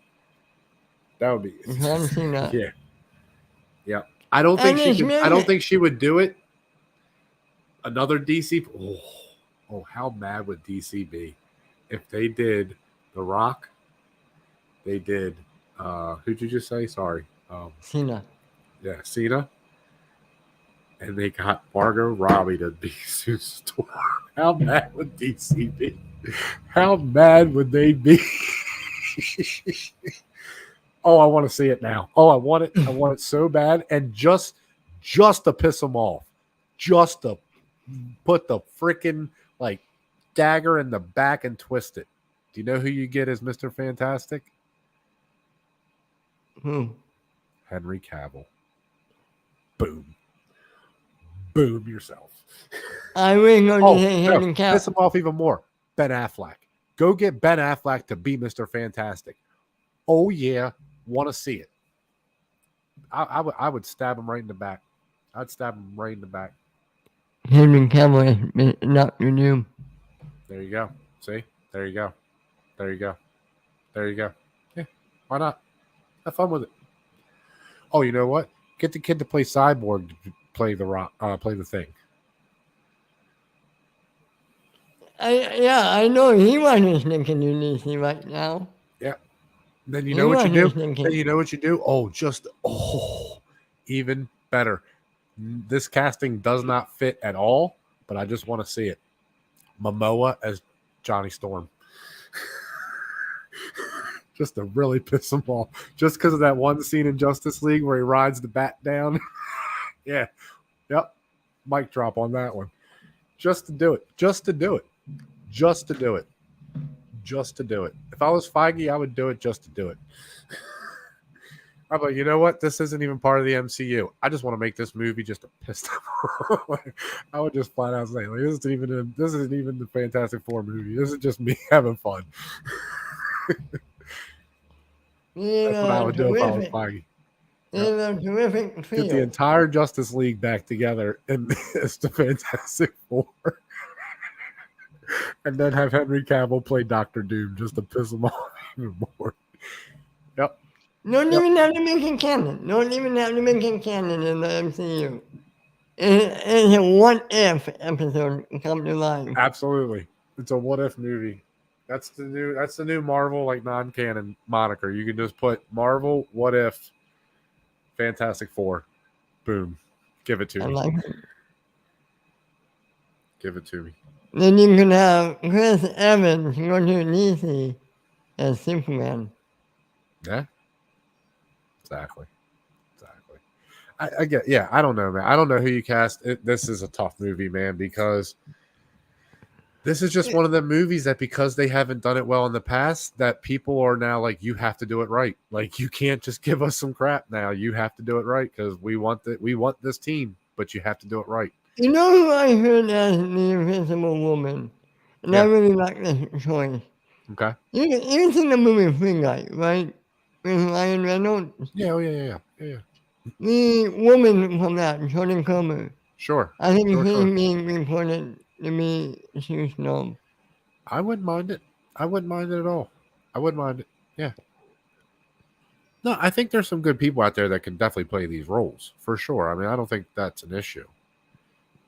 B: That would be
A: John Cena.
B: Yeah. Yeah. I don't think she could, I don't think she would do it. Another DC. Oh, how mad would DC be if they did The Rock? They did who'd you just say? Sorry.
A: Cena.
B: Yeah, Cena. And they got Margot Robbie to be Sue Storm. How mad would DC be? How mad would they be? Oh, I want to see it now. Oh, I want it. I want it so bad. And just to piss them off. Just to put the freaking like dagger in the back and twist it. Do you know who you get as Mr. Fantastic?
A: Who?
B: Henry Cavill. Boom. Boom yourself.
A: I was going to say Henry Cavill.
B: Piss him off even more. Ben Affleck. Go get Ben Affleck to be Mr. Fantastic. Oh yeah, want to see it. I would stab him right in the back. I'd stab him right in the back.
A: Henry Cavill is Dr. Doom.
B: There you go. See? There you go. There you go. There you go. Yeah, why not? Have fun with it. Oh, you know what? Get the kid to play Cyborg to play the Thing.
A: I know he wasn't thinking to DC right now.
B: Yeah. Then you know what you do? Then you know what you do? Even better. This casting does not fit at all, but I just want to see it. Momoa as Johnny Storm. just to really piss him off. Just because of that one scene in Justice League where he rides the bat down. Yeah. Yep. Mic drop on that one. Just to do it. Just to do it. Just to do it. Just to do it. If I was Feige, I would do it just to do it. I'm like, you know what? This isn't even part of the MCU. I just want to make this movie just to piss them off. Like, I would just flat out say, like, this isn't even the Fantastic Four movie. This is just me having fun. That's what I would do if I was Feige.
A: Terrific
B: Get
A: trio.
B: the entire Justice League back together and it's the Fantastic Four. And then have Henry Cavill play Doctor Doom just to piss him off even more. Yep.
A: Don't even have to make it canon. Don't even have to make it canon in the MCU. It's a what if episode come to life.
B: Absolutely. It's a what if movie. That's the new Marvel like non-canon moniker. You can just put Marvel what if Fantastic Four. Boom. Give it to
A: I
B: me.
A: like it.
B: Give it to me.
A: Then you can have Chris Evans go to DC as Superman.
B: Yeah. Exactly. I get. Yeah. I don't know, man. I don't know who you cast. This is a tough movie, man, because this is just one of the movies that because they haven't done it well in the past, that people are now like, you have to do it right. Like, you can't just give us some crap now. You have to do it right because we want this team, but you have to do it right.
A: You know who I heard as the Invisible Woman? And I
B: Yeah.
A: really like this choice.
B: Okay.
A: You've seen the movie Free Guy, right? With Ryan Reynolds?
B: Yeah. Oh, yeah.
A: The woman from that, Jodie Comer.
B: Sure.
A: I think
B: Sure.
A: she's being reported to be Sue Storm.
B: I wouldn't mind it. I wouldn't mind it at all. I wouldn't mind it. Yeah. No, I think there's some good people out there that can definitely play these roles for sure. I mean, I don't think that's an issue.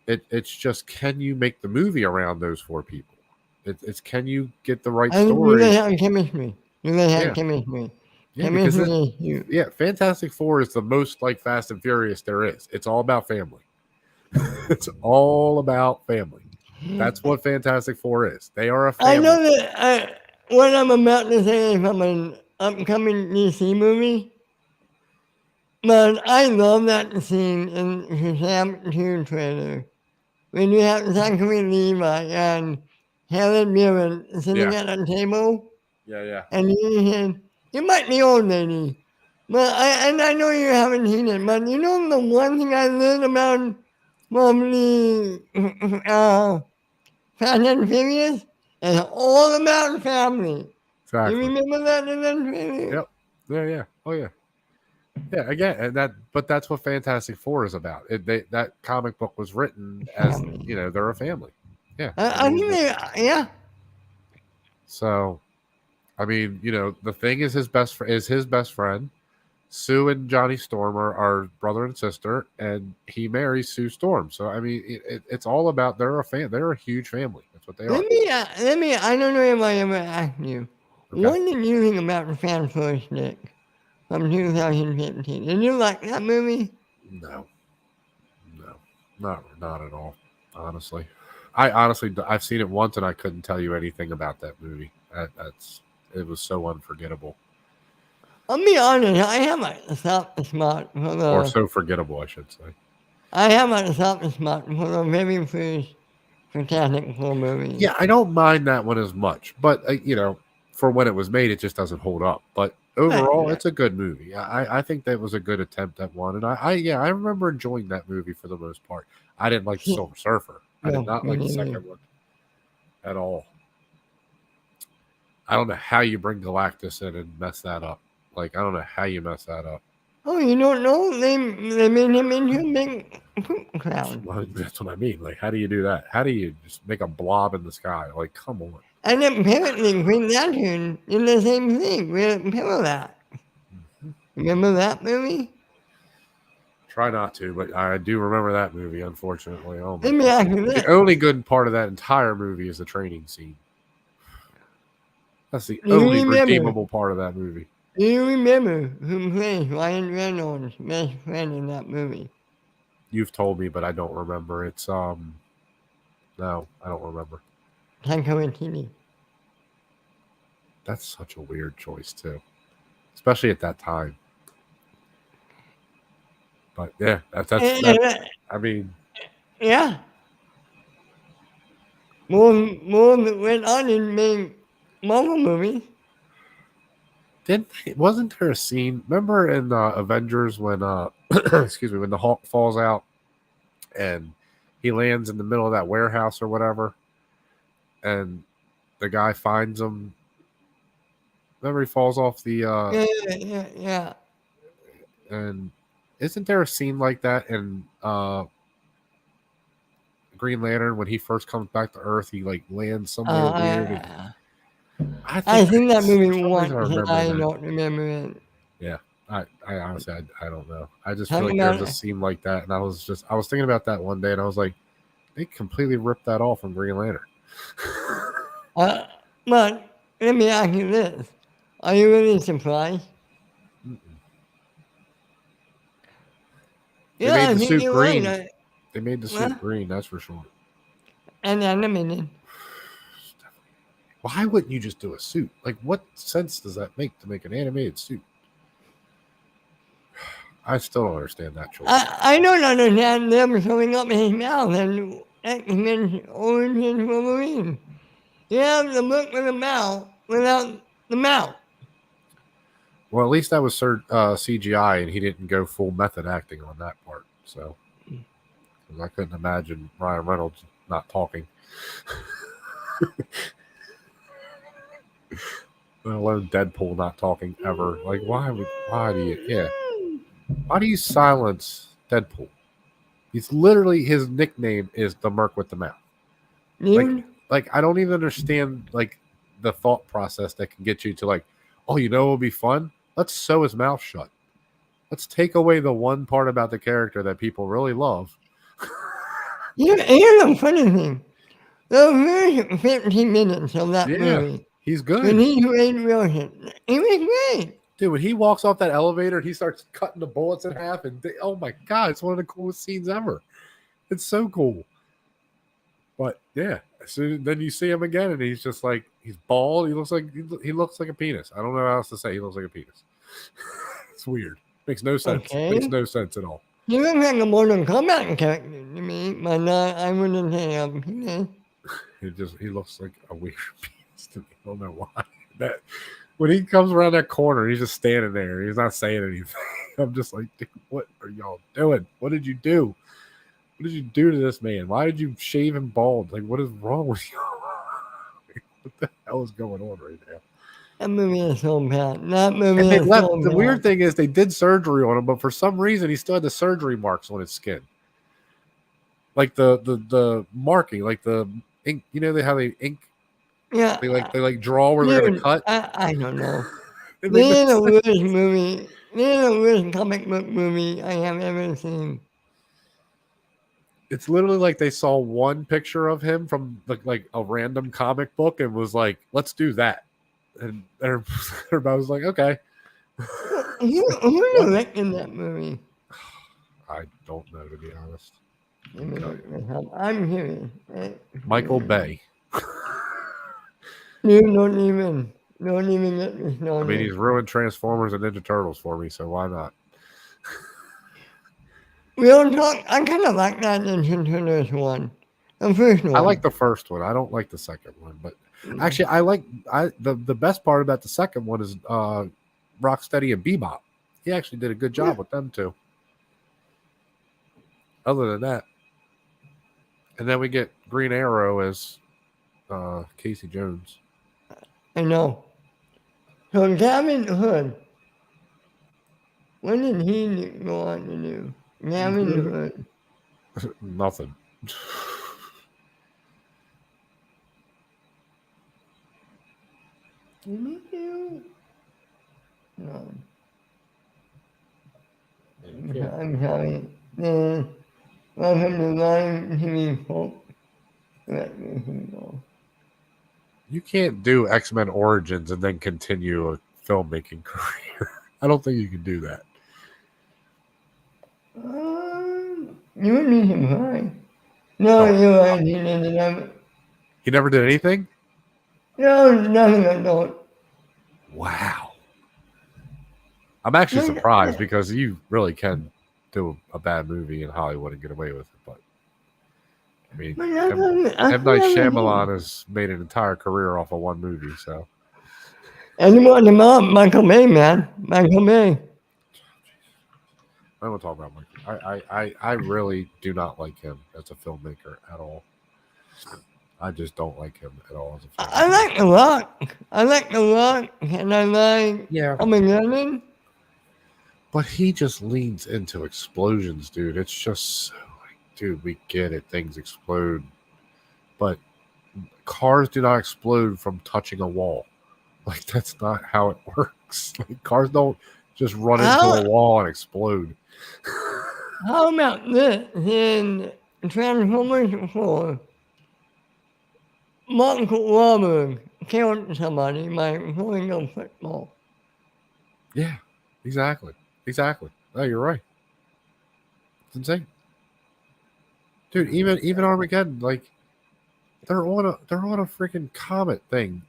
B: It's just, can you make the movie around those four people? It's can you get the right
A: I think
B: story?
A: they have chemistry.
B: Yeah.
A: Chemistry.
B: Yeah, because
A: Chemistry is huge.
B: yeah, Fantastic Four is the most like Fast and Furious there is. It's all about family. It's all about family. That's what Fantastic Four is. They are a family.
A: I know that what I'm about to say is from an upcoming DC movie, but I love that scene in the Shazam 2 trailer when you have Zachary Levi and Helen Mirren sitting
B: Yeah.
A: at a table,
B: Yeah.
A: and you said, "You might be old, lady." But I know you haven't seen it, but you know the one thing I learned about from the Fast and Furious is all about family.
B: Exactly.
A: You remember that in that trailer?
B: Yep. Yeah. Oh yeah. Yeah, again, and but that's what Fantastic Four is about. That comic book was written as,
A: Family.
B: they're a family. Yeah.
A: I think yeah.
B: So, I mean, the Thing is his best friend. Sue and Johnny Storm are brother and sister, and he marries Sue Storm. So, I mean, it's all about they're a huge family. That's what they are.
A: Let me. I don't know if I ever asked you.
B: Okay.
A: What did you think about the Fan First Stick from 2015? Did you like that movie?
B: No, not at all. Honestly, I've seen it once and I couldn't tell you anything about that movie. It was so unforgettable.
A: I'll be honest. I have a soft spot for the.
B: Or so forgettable, I should say.
A: I have a soft spot for the very first Fantastic Four movie.
B: Yeah, I don't mind that one as much, but for when it was made, it just doesn't hold up. But overall, it's a good movie. I think that was a good attempt at one, and I remember enjoying that movie for the most part. I didn't like the Silver Surfer. I did not like the second one at all. I don't know how you bring Galactus in and mess that up. Like, I don't know how you mess that up.
A: Oh, you don't know? They made him into a big poop cloud.
B: Well, that's what I mean. Like, how do you do that? How do you just make a blob in the sky? Like, come on.
A: And apparently Green Lantern did the same thing with Parallax. Remember that movie?
B: Try not to, but I do remember that movie, unfortunately. Oh my
A: Let me ask you this.
B: The only good part of that entire movie is the training scene. That's the only redeemable part of that movie.
A: Do you remember who plays Ryan Reynolds' best friend in that movie?
B: You've told me, but I don't remember. It's no, I don't remember.
A: Taika Waititi.
B: That's such a weird choice too, especially at that time. But yeah, that's
A: And,
B: that.
A: and,
B: I mean,
A: yeah, more went on and made Marvel movies.
B: wasn't there a scene? Remember in Avengers when excuse me, when the Hulk falls out and he lands in the middle of that warehouse or whatever, and the guy finds him. Remember he falls off the
A: Yeah.
B: and isn't there a scene like that in Green Lantern when he first comes back to Earth? He like lands somewhere weird. And
A: I,
B: I
A: I
B: think
A: seen that movie
B: for some reason I
A: once, and
B: remember
A: I
B: that.
A: don't remember it.
B: Yeah, I honestly I don't know. I just feel
A: Talking
B: like
A: about
B: there's a scene like that, and I was thinking about that one day, and I was like, they completely ripped that off from Green Lantern.
A: uh, but let me ask you this: are you really surprised?
B: They
A: Yeah,
B: made
A: I
B: the
A: think
B: suit
A: you're right.
B: green. They made the suit
A: Well,
B: green. That's for sure.
A: and animated.
B: Why wouldn't you just do a suit? Like, what sense does that make to make an animated suit? I still don't understand that choice.
A: I don't understand them showing up in his mouth and X-Men Origins Wolverine. You have the look with the mouth without the mouth.
B: Well, at least that was CGI, and he didn't go full method acting on that part. So, 'cause I couldn't imagine Ryan Reynolds not talking, let alone Deadpool not talking ever. Like, why do you, yeah, why do you silence Deadpool? He's literally, his nickname is the Merc with the Mouth. Like,
A: Dude,
B: I don't even understand like the thought process that can get you to like, oh, you know, it would be fun. Let's sew his mouth shut. Let's take away the one part about the character that people really love.
A: here's the funny thing. The first 15 minutes of that
B: Yeah,
A: movie,
B: he's
A: when
B: good.
A: he played Wilson, he was great.
B: Dude, when he walks off that elevator, he starts cutting the bullets in half, and oh my god, it's one of the coolest scenes ever. It's so cool. But yeah, so then you see him again, and he's just like he's bald. He looks like a penis. I don't know how else to say. He looks like a penis. It's weird. Makes no sense. Makes
A: Okay?
B: no sense at all.
A: He looks like a Mortal Kombat character to me, but not, I wouldn't say a penis.
B: He looks like a weird penis to me. I don't know why. That when he comes around that corner, he's just standing there. He's not saying anything. I'm just like, dude, what are y'all doing? What did you do? What did you do to this man? Why did you shave him bald? Like, what is wrong with you? What the hell is going on right now?
A: That movie is so bad. That movie
B: And they
A: is so
B: left. The weird
A: bad.
B: thing is they did surgery on him, but for some reason he still had the surgery marks on his skin, like the marking, like the ink. You know how they ink.
A: Yeah,
B: They like draw where they're gonna
A: dude,
B: cut.
A: I don't know.
B: It made no
A: This is the
B: sense.
A: worst movie. This is the worst comic book movie I have ever seen.
B: It's literally like they saw one picture of him from like a random comic book and was like, "Let's do that." And everybody was like, "Okay."
A: Who
B: What?
A: directed that movie?
B: I don't know, to be honest.
A: Let me look this up. I'm curious.
B: Michael Bay.
A: You don't even get me
B: I mean,
A: started.
B: he's ruined Transformers and Ninja Turtles for me, so why not?
A: We don't talk. I kind of like that Ninja Turtles one, the first
B: I like
A: one.
B: the first one. I don't like the second one, but actually, I the best part about the second one is Rocksteady and Bebop. He actually did a good
A: Yeah,
B: job with them too. Other than that, and then we get Green Arrow as Casey Jones.
A: I know. So Gavin Hood, what did he go on to do? Gavin Hood.
B: Nothing.
A: Did he do? No, I'm sorry. Welcome to Live TV Folk. Let me go.
B: You can't do X-Men Origins and then continue a filmmaking career. I don't think you can do that.
A: You would be surprised. No,
B: Oh,
A: you're right. He didn't have.
B: he never did anything.
A: No, nothing adult.
B: Wow. I'm actually surprised because you really can do a bad movie in Hollywood and get away with it. But I mean, M. Night Shyamalan has made an entire career off of one movie. So
A: anyone about Michael Bay, man. Michael Bay.
B: I don't talk about Michael. I really do not like him as a filmmaker at all. I just don't like him at all as a filmmaker.
A: I like The Rock. I like The Rock, and I like
B: Yeah.
A: Armageddon.
B: But he just leans into explosions, dude. It's just so like, dude, we get it. Things explode. But cars do not explode from touching a wall. Like, that's not how it works. Like, cars don't just run into a wall and explode.
A: How about this? In Transformers 4, Mark Wahlberg killed somebody by throwing a football.
B: Yeah, exactly. Exactly. Oh, you're right. It's insane. Dude, even Armageddon, like, they're on a freaking comet thing.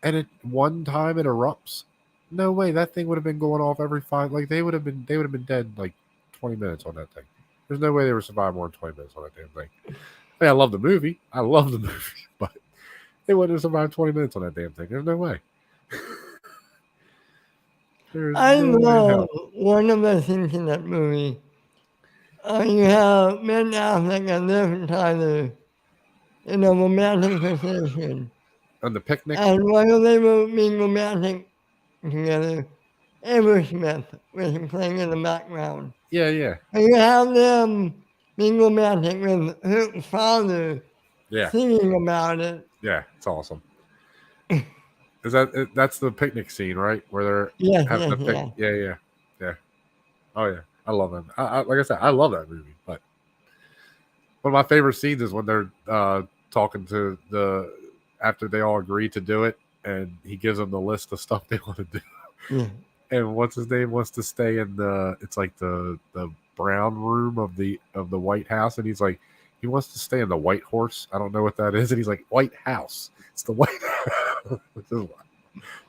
B: And at one time it erupts. No way, that thing would have been going off every 5, like they would have been dead like 20 minutes on that thing. There's no way they would survive more than 20 minutes on that damn thing. I mean, I love the movie, but they wouldn't have survived 20 minutes on that damn thing. There's no way.
A: I love one of the things in that movie. You have Ben Affleck and Liv Tyler in a romantic position.
B: On the picnic?
A: And while they were being romantic together, Smith was playing in the background.
B: Yeah, yeah.
A: And you have them being romantic with her father singing about it.
B: Yeah, it's awesome. That's the picnic scene, right? Where they're having the picnic. Yeah. Oh yeah, I love that. Like I said, I love that movie. But one of my favorite scenes is when they're talking to after they all agree to do it, and he gives them the list of stuff they want to do.
A: Yeah.
B: And what's his name wants to stay in it's like the brown room of the White House, and he's like, he wants to stay in the White Horse. I don't know what that is, and he's like, White House. It's the White House.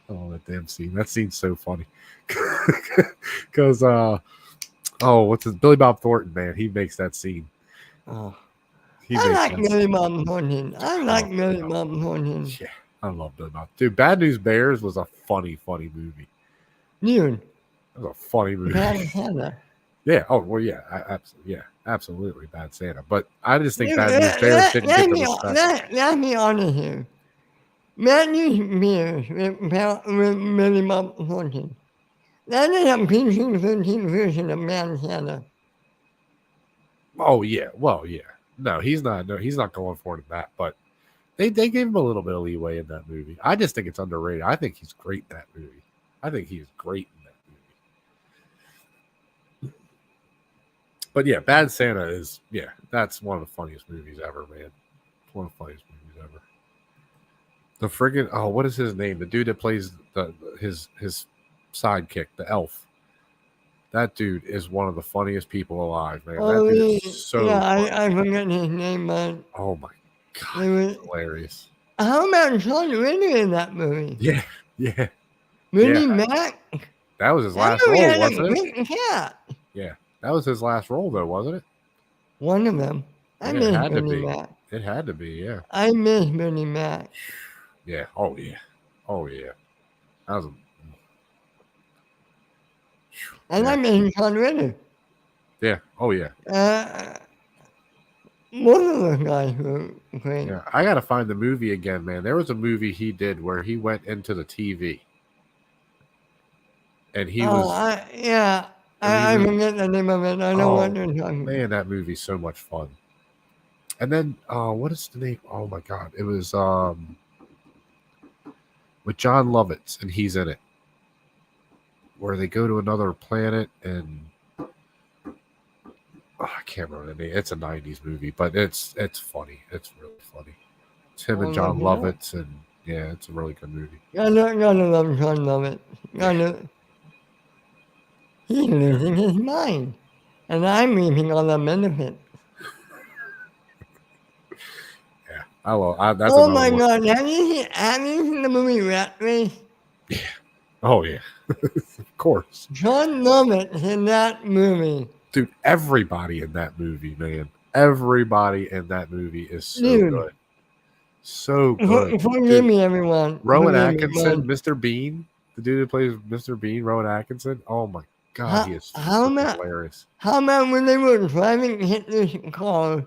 B: Oh, that damn scene. That scene's so funny. Because what's his Billy Bob Thornton, man? He makes that scene.
A: Oh. I like Billy Bob Thornton. Yeah,
B: I love Billy Bob. Dude, Bad News Bears was a funny movie.
A: Dude.
B: It was a funny movie.
A: Bad Santa.
B: Yeah. Oh, well, yeah. Absolutely. Yeah. Absolutely. Bad Santa. But I just think Bad News Bears didn't get the respect.
A: Let me honest here. Bad News Bears with Billy Bob Thornton. That is a PG-13 version of Bad Santa.
B: Oh, yeah. Well, yeah. No, he's not going for it in that. But they gave him a little bit of leeway in that movie. I just think it's underrated. I think he's great in that movie. I think he's great in that movie. But yeah, Bad Santa is, that's one of the funniest movies ever, man. It's one of the funniest movies ever. The friggin', what is his name? The dude that plays his sidekick, the elf. That dude is one of the funniest people alive, man. That dude is so funny.
A: I forget his name, but
B: oh my god, it's hilarious.
A: How about Sean Winter in that movie?
B: Yeah.
A: Willie Mack?
B: That was his last role, wasn't it? Yeah. That was his last role, though, wasn't it?
A: One of them. I miss Willie Mack.
B: It had to be, yeah.
A: I miss Willie Mack.
B: Yeah. Oh, yeah. That was
A: and I miss Sean Winter.
B: Yeah. Oh, yeah.
A: One of those guys were great.
B: Yeah. I got to find the movie again, man. There was a movie he did where he went into the TV. And he was.
A: I forget the name of it. I know what you're talking about.
B: Man, that movie's so much fun. And then, what is the name? Oh my God. It was with John Lovitz, and he's in it. Where they go to another planet, and I can't remember the name. It's a 90s movie, but it's funny. It's really funny. It's him and John Lovitz, and yeah, it's a really good movie.
A: I gotta love John Lovitz. He's losing his mind, and I'm reaping all the benefits.
B: Yeah, I love. That's
A: oh my God! Have you seen the movie Rat Race?
B: Yeah, Oh yeah, of course,
A: John Lovitz in that movie.
B: dude. Everybody in that movie, man. Everybody in that movie is so
A: Dude,
B: good, so good,
A: forgive
B: dude.
A: me, everyone.
B: Rowan
A: Forgive me,
B: Atkinson,
A: man.
B: Mr. Bean, the dude who plays Mr. Bean, Rowan Atkinson. Oh my god, he
A: How,
B: is
A: how
B: freaking
A: about,
B: hilarious.
A: how about when they were driving Hitler's car,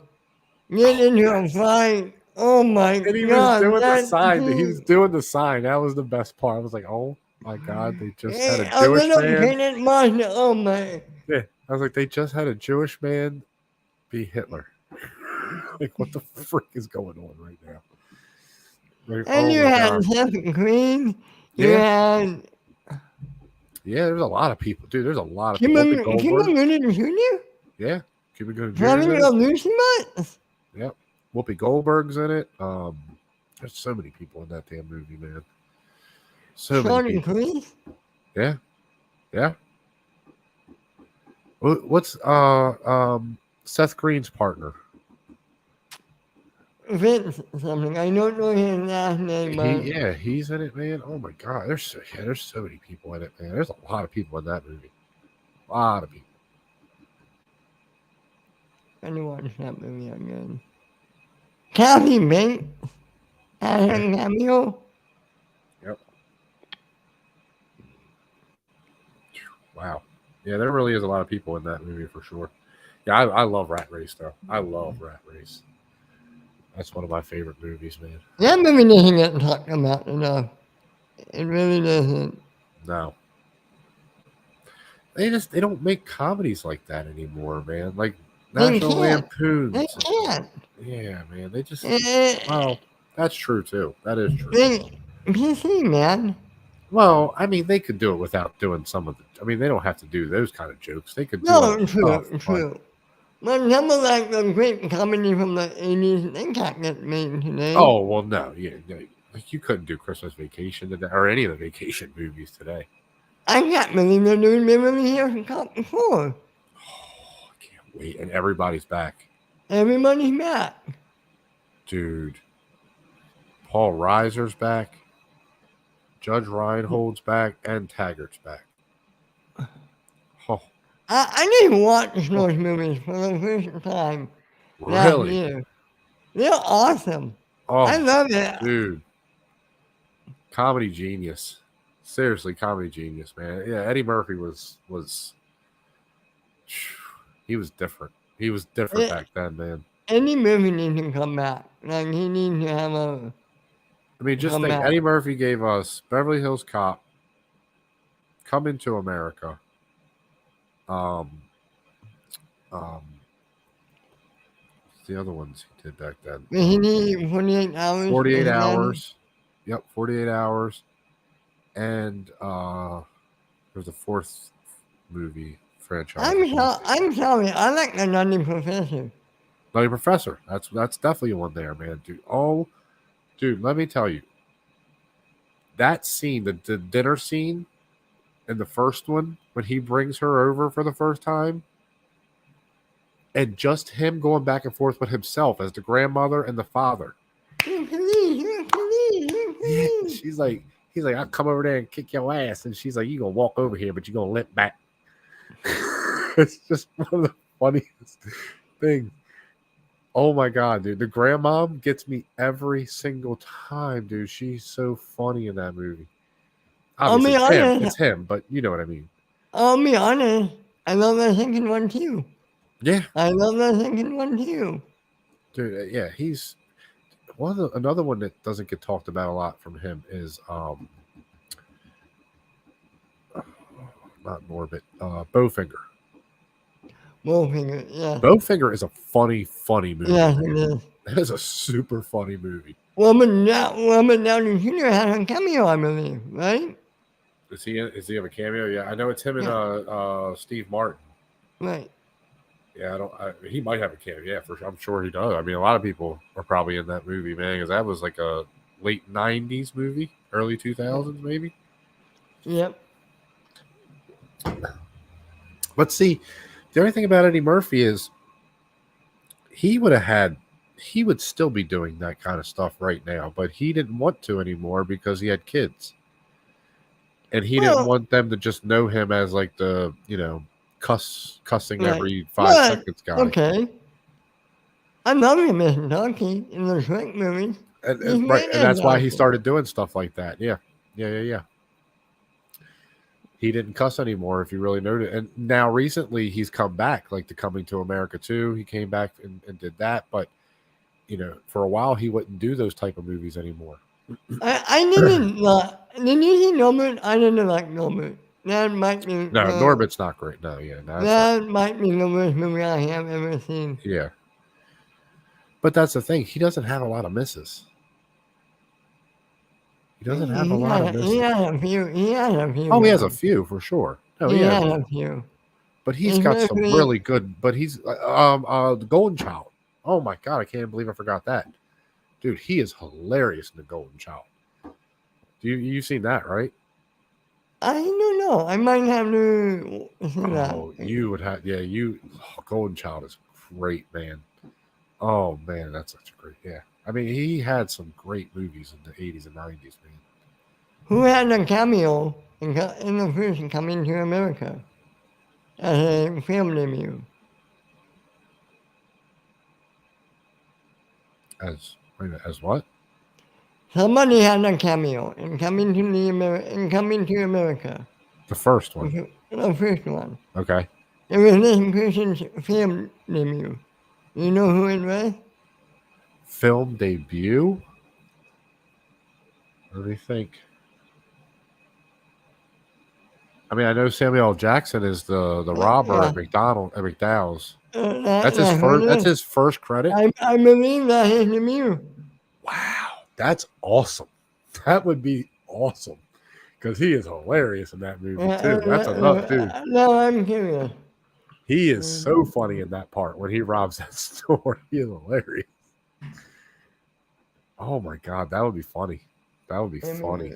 A: get
B: Oh
A: into a
B: yes.
A: fight? Oh my
B: And he was
A: God,
B: doing the
A: that
B: sign. He was
A: scene.
B: doing the sign. That was the best part. I was like, oh my god, they just had a
A: A
B: Jewish
A: little
B: man.
A: painted Mazda, oh my.
B: Yeah, I was like, they just had a Jewish man be Hitler. Like, what the frick is going on right now? Like,
A: And
B: oh
A: you
B: my
A: had
B: god.
A: Stephen Queen, you
B: Yeah,
A: had
B: yeah. There's a lot of people, dude. There's a lot of people. Whoopi
A: Kimberly
B: Goldberg.
A: Jr.
B: Yeah, Cuba Gooding Jr. is
A: driving
B: in
A: a
B: it.
A: Lucy Bus.
B: Yep, Whoopi Goldberg's in it. There's so many people in that damn movie, man. So many
A: Sean
B: people.
A: Cleese.
B: Yeah, yeah. What's Seth Green's partner?
A: Vince something. I don't know his last name, but
B: He's in it, man. Oh my god, there's so many people in it, man. There's a lot of people in that movie. A lot of people.
A: I need to watch that movie again. Kathy Bates had a cameo.
B: Yep. Wow. Yeah, there really is a lot of people in that movie for sure. Yeah, I love Rat Race though. I love Rat Race. That's one of my favorite movies, man.
A: That movie doesn't get talked about enough. It really doesn't.
B: No. They don't make comedies like that anymore, man. Like
A: They
B: National
A: can't. They
B: Lampoons.
A: can't.
B: Yeah, man. They just
A: Eh,
B: well, that's true too. That is true.
A: PC, man.
B: Well, I mean, they could do it without doing some of the. I mean, they don't have to do those kind of jokes. They could do
A: No,
B: other stuff.
A: true. But some of like the great comedy from the 80s, they can't get made today.
B: Oh well, no, yeah, like you couldn't do Christmas Vacation today or any of the vacation movies today.
A: I can't believe they're doing Beverly Hills Cop 4.
B: Oh, I can't wait, and everybody's back,
A: Everybody's back.
B: dude. Paul Reiser's back, Judge Reinhold's back, and Taggart's back. Oh,
A: I didn't watch those movies for the first time last
B: really?
A: year. They're awesome. I
B: Oh,
A: love it.
B: dude, comedy genius. Seriously, comedy genius, man. Yeah, Eddie Murphy was he was different. He was different back then, man.
A: Any movie needs to come back. Like, he needs to have a
B: I mean, just think,
A: comeback.
B: Eddie Murphy gave us Beverly Hills Cop, Coming to America, um, the other ones he did back then.
A: He needs 48 hours.
B: 48 hours. Yep, 48 hours. And there's a fourth movie franchise.
A: I'm sorry. I like the Nutty Professor.
B: Nutty Professor. That's definitely one there, man. Dude. Oh, dude, let me tell you. That scene, the dinner scene in the first one, when he brings her over for the first time, and just him going back and forth with himself as the grandmother and the father. Yeah, he's like, I'll come over there and kick your ass. And she's like, you're going to walk over here, but you're going to limp back. It's just one of the funniest things. Oh my God, dude. The grandmom gets me every single time, dude. She's so funny in that movie. Obviously, it's him, but you know what I mean.
A: I'll be honest. I love the second one too.
B: Yeah.
A: I love the second one too.
B: Dude, yeah, he's another one that doesn't get talked about a lot from him is not Norbit, Bowfinger.
A: Bowfinger, yeah.
B: Bowfinger is a funny movie.
A: Yeah, it is.
B: That is a super funny movie.
A: Robert Downey Jr. had a cameo, I believe, right?
B: Is he have a cameo? Yeah, I know it's him and Steve Martin.
A: Right.
B: Yeah, he might have a cameo. Yeah, for sure. I'm sure he does. I mean, a lot of people are probably in that movie, man, because that was like a late '90s movie, early 2000s, maybe.
A: Yep.
B: But see, the only thing about Eddie Murphy is he would still be doing that kind of stuff right now, but he didn't want to anymore because he had kids. and he didn't
A: Well,
B: want them to just know him as like the cussing
A: right.
B: every 5 seconds
A: But,
B: guy.
A: okay. I love him as Donkey in the Shrek movies. He's
B: Right,
A: great
B: and
A: as
B: that's why he
A: Donkey.
B: started doing stuff like that. Yeah. He didn't cuss anymore, if you really noted. And now recently, he's come back, like the Coming to America 2. He came back and did that, but for a while he wouldn't do those type of movies anymore.
A: I didn't did you see Norbert? I didn't like Norbert. That might be
B: No, Norbert's not great. No, yeah, no, that's not.
A: that might be the worst movie I have ever seen.
B: Yeah, but that's the thing. He doesn't have a lot of misses. He doesn't have a lot of
A: He
B: misses.
A: had a few. He had a few.
B: Oh, he has a
A: Movies.
B: few for sure. No,
A: He
B: he has,
A: had a few.
B: but he's got some
A: Especially,
B: really good. But he's the Golden Child. Oh my god, I can't believe I forgot that. Dude, he is hilarious in the Golden Child. You've seen that, right?
A: I don't know. I might have to see that.
B: Oh, you would have, yeah. Golden Child is great, man. Oh man, that's such a great, yeah. I mean, he had some great movies in the 80s and 90s, man.
A: Who had a cameo in the first Coming to America as a film debut?
B: As what?
A: Somebody had a cameo in Coming to America.
B: The first one.
A: The first one.
B: Okay.
A: It was this person's film debut. You know who it was?
B: Film debut. Let me think. I mean, I know Samuel L. Jackson is the robber at McDowell's. That's his first. That's his first credit.
A: I believe that his debut.
B: Wow, that's awesome. That would be awesome because he is hilarious in that movie too. That's enough, dude.
A: No, I'm curious.
B: He is so funny in that part when he robs that store. He is hilarious. Oh my god, that would be funny. That would be funny.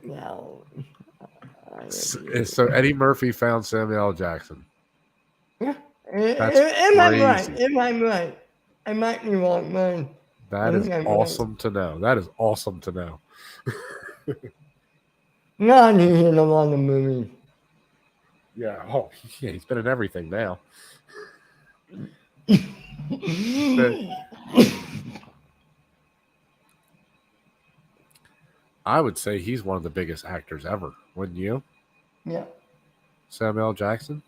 A: Now,
B: so Eddie Murphy found Samuel L. Jackson.
A: Yeah,
B: That's
A: am I right?
B: crazy.
A: Am I right? I might be wrong, man.
B: That is awesome to know. That is awesome to know.
A: No, he's in a lot of movies.
B: Yeah. Oh, yeah. He's been in everything now. I would say he's one of the biggest actors ever, wouldn't you?
A: Yeah.
B: Samuel L. Jackson?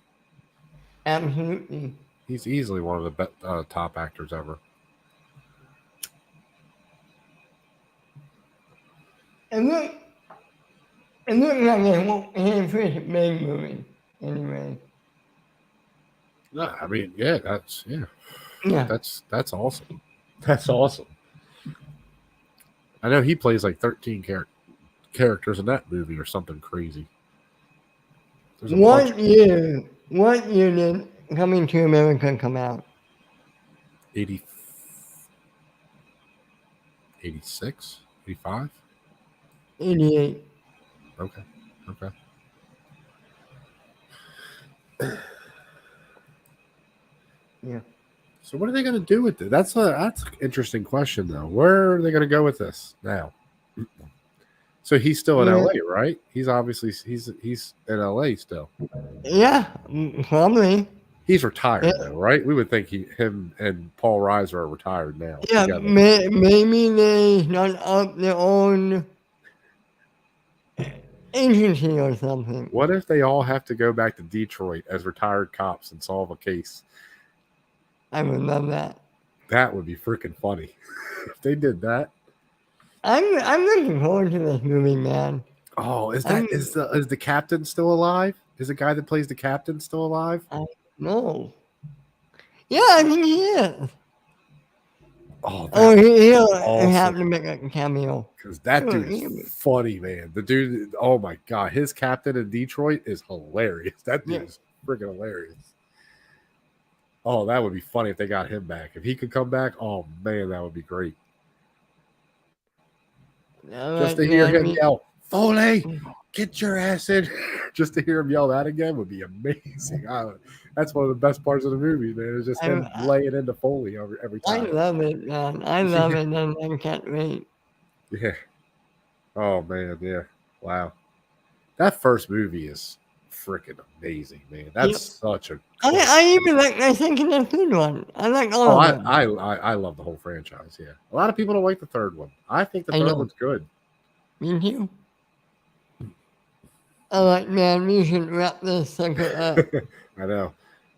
A: Absolutely.
B: He's easily one of the top actors ever.
A: And look like his first big movie, anyway.
B: No, I mean, yeah, that's that's awesome. That's awesome. I know he plays like 13 characters in that movie or something crazy.
A: What year did Coming to America come out?
B: 86? 85?
A: 88.
B: Okay.
A: Yeah.
B: So what are they going to do with it? That's an interesting question, though. Where are they going to go with this now? So he's still in LA, right? He's obviously he's in LA still.
A: Yeah, probably.
B: He's retired though, right? We would think him and Paul Reiser are retired now.
A: Yeah, maybe they start up their own agency or something.
B: What if they all have to go back to Detroit as retired cops and solve a case?
A: I would love that.
B: That would be freaking funny if they did that.
A: I'm looking forward to this movie, man.
B: Oh, is the captain still alive? Is the guy that plays the captain still alive?
A: No. Yeah, I think he is.
B: Oh,
A: he'll awesome. Have to make a cameo.
B: Because that dude is funny, man. The dude, oh my god, his captain in Detroit is hilarious. That dude is freaking hilarious. Oh, that would be funny if they got him back. If he could come back, oh man, that would be great. Just to hear him yell, Foley, get your ass in. Just to hear him yell that again would be amazing. That's one of the best parts of the movie, man. It's just him laying into Foley every time.
A: I love it, man. I love it, and I can't wait.
B: Yeah. Oh, man, yeah. Wow. That first movie is freaking amazing, man. That's
A: Yep.
B: such a cult.
A: I even like the second and third one. I like all
B: Oh,
A: of
B: I,
A: them.
B: I I love the whole franchise. Yeah, a lot of people don't like the third one. I think the
A: I
B: third
A: know.
B: one's good.
A: Me too. All right, man. We should wrap this sucker up.
B: I know.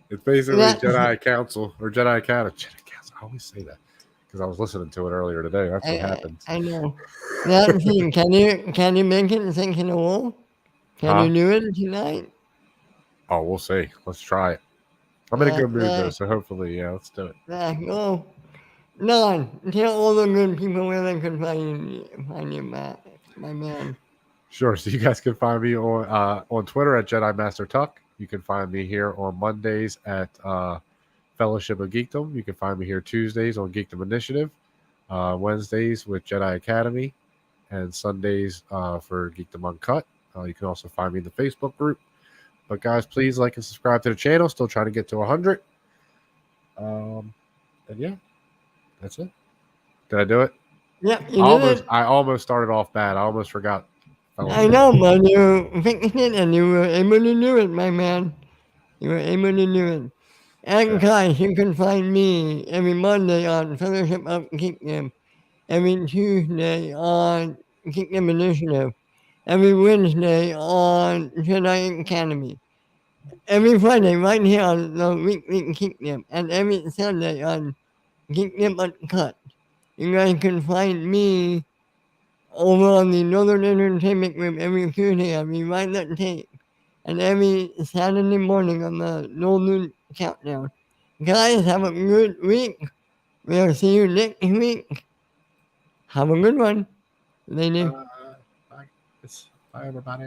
B: It's basically
A: That
B: Jedi Council or Jedi Academy. Jedi Council. I always say that because I was listening to it earlier today. That's what happens.
A: I know. That thing. Can you make it sink in a wall? Can
B: Huh?
A: you do it tonight?
B: Oh, we'll see. Let's try it. I'm in a good mood though,
A: That
B: so hopefully, yeah, let's do it.
A: go. None. Tell all the good people where they can find you, my man.
B: Sure. So you guys can find me on Twitter at Jedi Master Tuck. You can find me here on Mondays at Fellowship of Geekdom. You can find me here Tuesdays on Geekdom Initiative, Wednesdays with Jedi Academy, and Sundays for Geekdom Uncut. You can also find me in the Facebook group. But guys, please like and subscribe to the channel. Still trying to get to 100. And yeah, that's it. Did I do it?
A: Yep, you did it.
B: I almost started off bad. I almost forgot
A: I
B: Fellowship.
A: know, but you fixed it and you were able to do it, my man. You were able to do it. And
B: Yeah.
A: guys, you can find me every Monday on Fellowship of Geekdom, every Tuesday on Geekdom Initiative, every Wednesday on Jedi Academy, every Friday right here on the Weekly Geekdom, and every Sunday on Geekdom Uncut. You guys can find me over on the Northern Entertainment Group every Tuesday on Rewind That Tape, and every Saturday morning on the Northern Countdown. Guys, have a good week. We'll see you next week. Have a good one. Lady.
B: Bye. Bye, everybody.